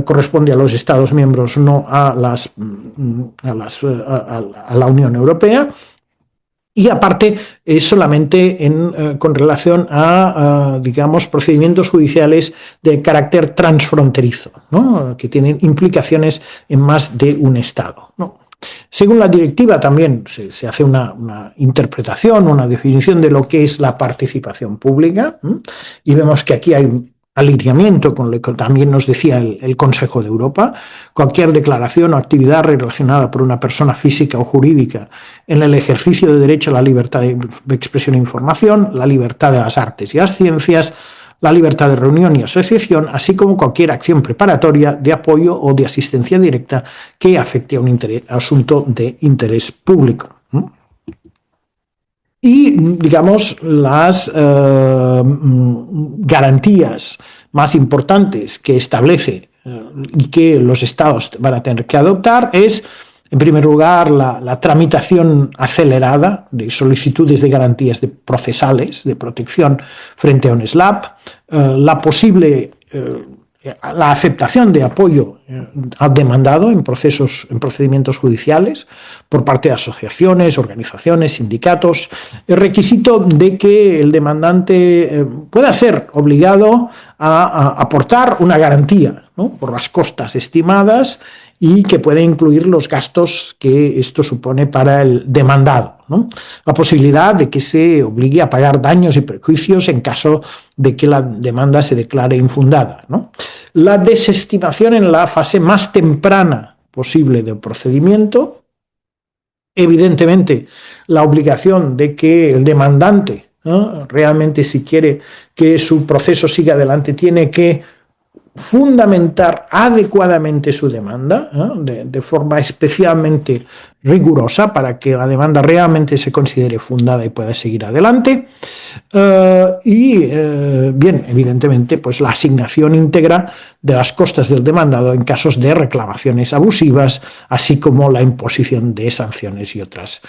Speaker 2: corresponde a los Estados miembros, no a la Unión Europea. Y aparte es solamente con relación a, digamos, procedimientos judiciales de carácter transfronterizo, ¿no? Que tienen implicaciones en más de un Estado, ¿no? Según la directiva también se hace una interpretación, una definición de lo que es la participación pública, ¿sí? Y vemos que aquí hay un alineamiento con lo que también nos decía el Consejo de Europa. Cualquier declaración o actividad relacionada por una persona física o jurídica en el ejercicio de derecho a la libertad de expresión e información, la libertad de las artes y las ciencias, la libertad de reunión y asociación, así como cualquier acción preparatoria de apoyo o de asistencia directa que afecte a un asunto de interés público. Y, digamos, las garantías más importantes que establece y que los Estados van a tener que adoptar es, en primer lugar, la tramitación acelerada de solicitudes de garantías procesales de protección frente a un SLAP, la aceptación de apoyo al demandado en procedimientos judiciales por parte de asociaciones, organizaciones, sindicatos, el requisito de que el demandante pueda ser obligado a aportar una garantía, ¿no? Por las costas estimadas, y que puede incluir los gastos que esto supone para el demandado, ¿no? La posibilidad de que se obligue a pagar daños y perjuicios en caso de que la demanda se declare infundada, ¿no? La desestimación en la fase más temprana posible del procedimiento. Evidentemente, la obligación de que el demandante, ¿no?, realmente, si quiere que su proceso siga adelante, tiene que fundamentar adecuadamente su demanda, ¿no?, de forma especialmente rigurosa para que la demanda realmente se considere fundada y pueda seguir adelante. Bien, evidentemente, pues la asignación íntegra de las costas del demandado en casos de reclamaciones abusivas, así como la imposición de sanciones y otras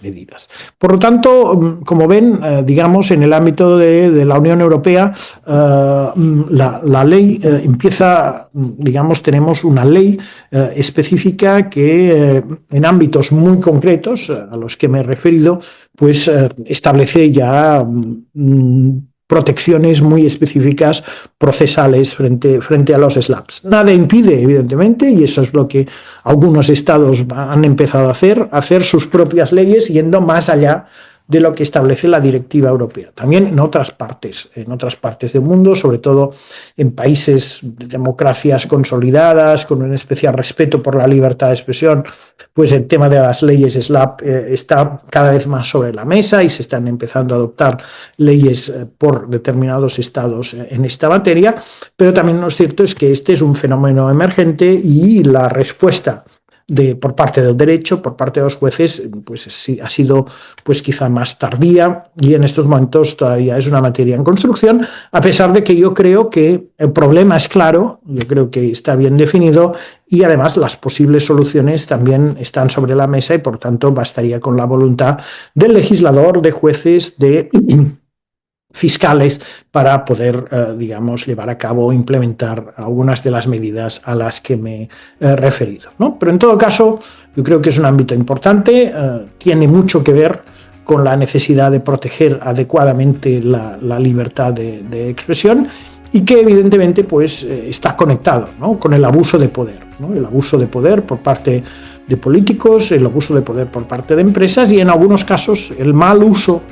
Speaker 2: medidas. Por lo tanto, como ven, digamos, en el ámbito de la Unión Europea, la ley empieza, digamos, tenemos una ley específica que en ámbitos muy concretos a los que me he referido, pues establece ya protecciones muy específicas procesales frente a los SLAPs. Nada impide, evidentemente, y eso es lo que algunos estados han empezado a hacer sus propias leyes yendo más allá de lo que establece la directiva europea. También en otras partes del mundo, sobre todo en países de democracias consolidadas, con un especial respeto por la libertad de expresión, pues el tema de las leyes SLAPP está cada vez más sobre la mesa y se están empezando a adoptar leyes por determinados estados en esta materia, pero también lo cierto es que este es un fenómeno emergente y la respuesta por parte del derecho, por parte de los jueces, pues sí, ha sido pues quizá más tardía y en estos momentos todavía es una materia en construcción, a pesar de que yo creo que el problema es claro, yo creo que está bien definido y además las posibles soluciones también están sobre la mesa y por tanto bastaría con la voluntad del legislador, de jueces, de fiscales para poder, llevar a cabo o implementar algunas de las medidas a las que me he referido, ¿no? Pero en todo caso, yo creo que es un ámbito importante, tiene mucho que ver con la necesidad de proteger adecuadamente la libertad de expresión y que evidentemente pues, está conectado, ¿no?, con el abuso de poder, ¿no? El abuso de poder por parte de políticos, el abuso de poder por parte de empresas y en algunos casos el mal uso,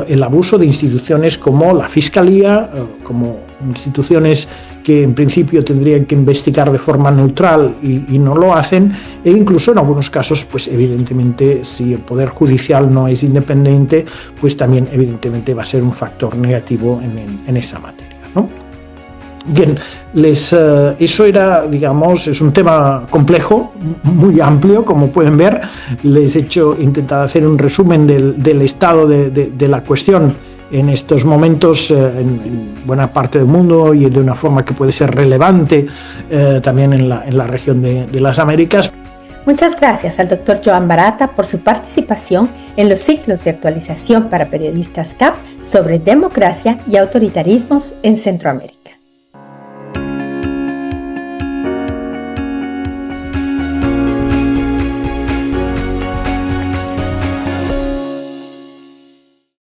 Speaker 2: el abuso de instituciones como la Fiscalía, como instituciones que en principio tendrían que investigar de forma neutral y no lo hacen, e incluso en algunos casos, pues evidentemente, si el Poder Judicial no es independiente, pues también evidentemente va a ser un factor negativo en esa materia, ¿no? Bien, eso era, es un tema complejo, muy amplio, como pueden ver. Les he intentado hacer un resumen del estado de la cuestión en estos momentos en buena parte del mundo y de una forma que puede ser relevante también en la región de las Américas.
Speaker 1: Muchas gracias al Dr. Joan Barata por su participación en los ciclos de actualización para periodistas CAP sobre democracia y autoritarismos en Centroamérica.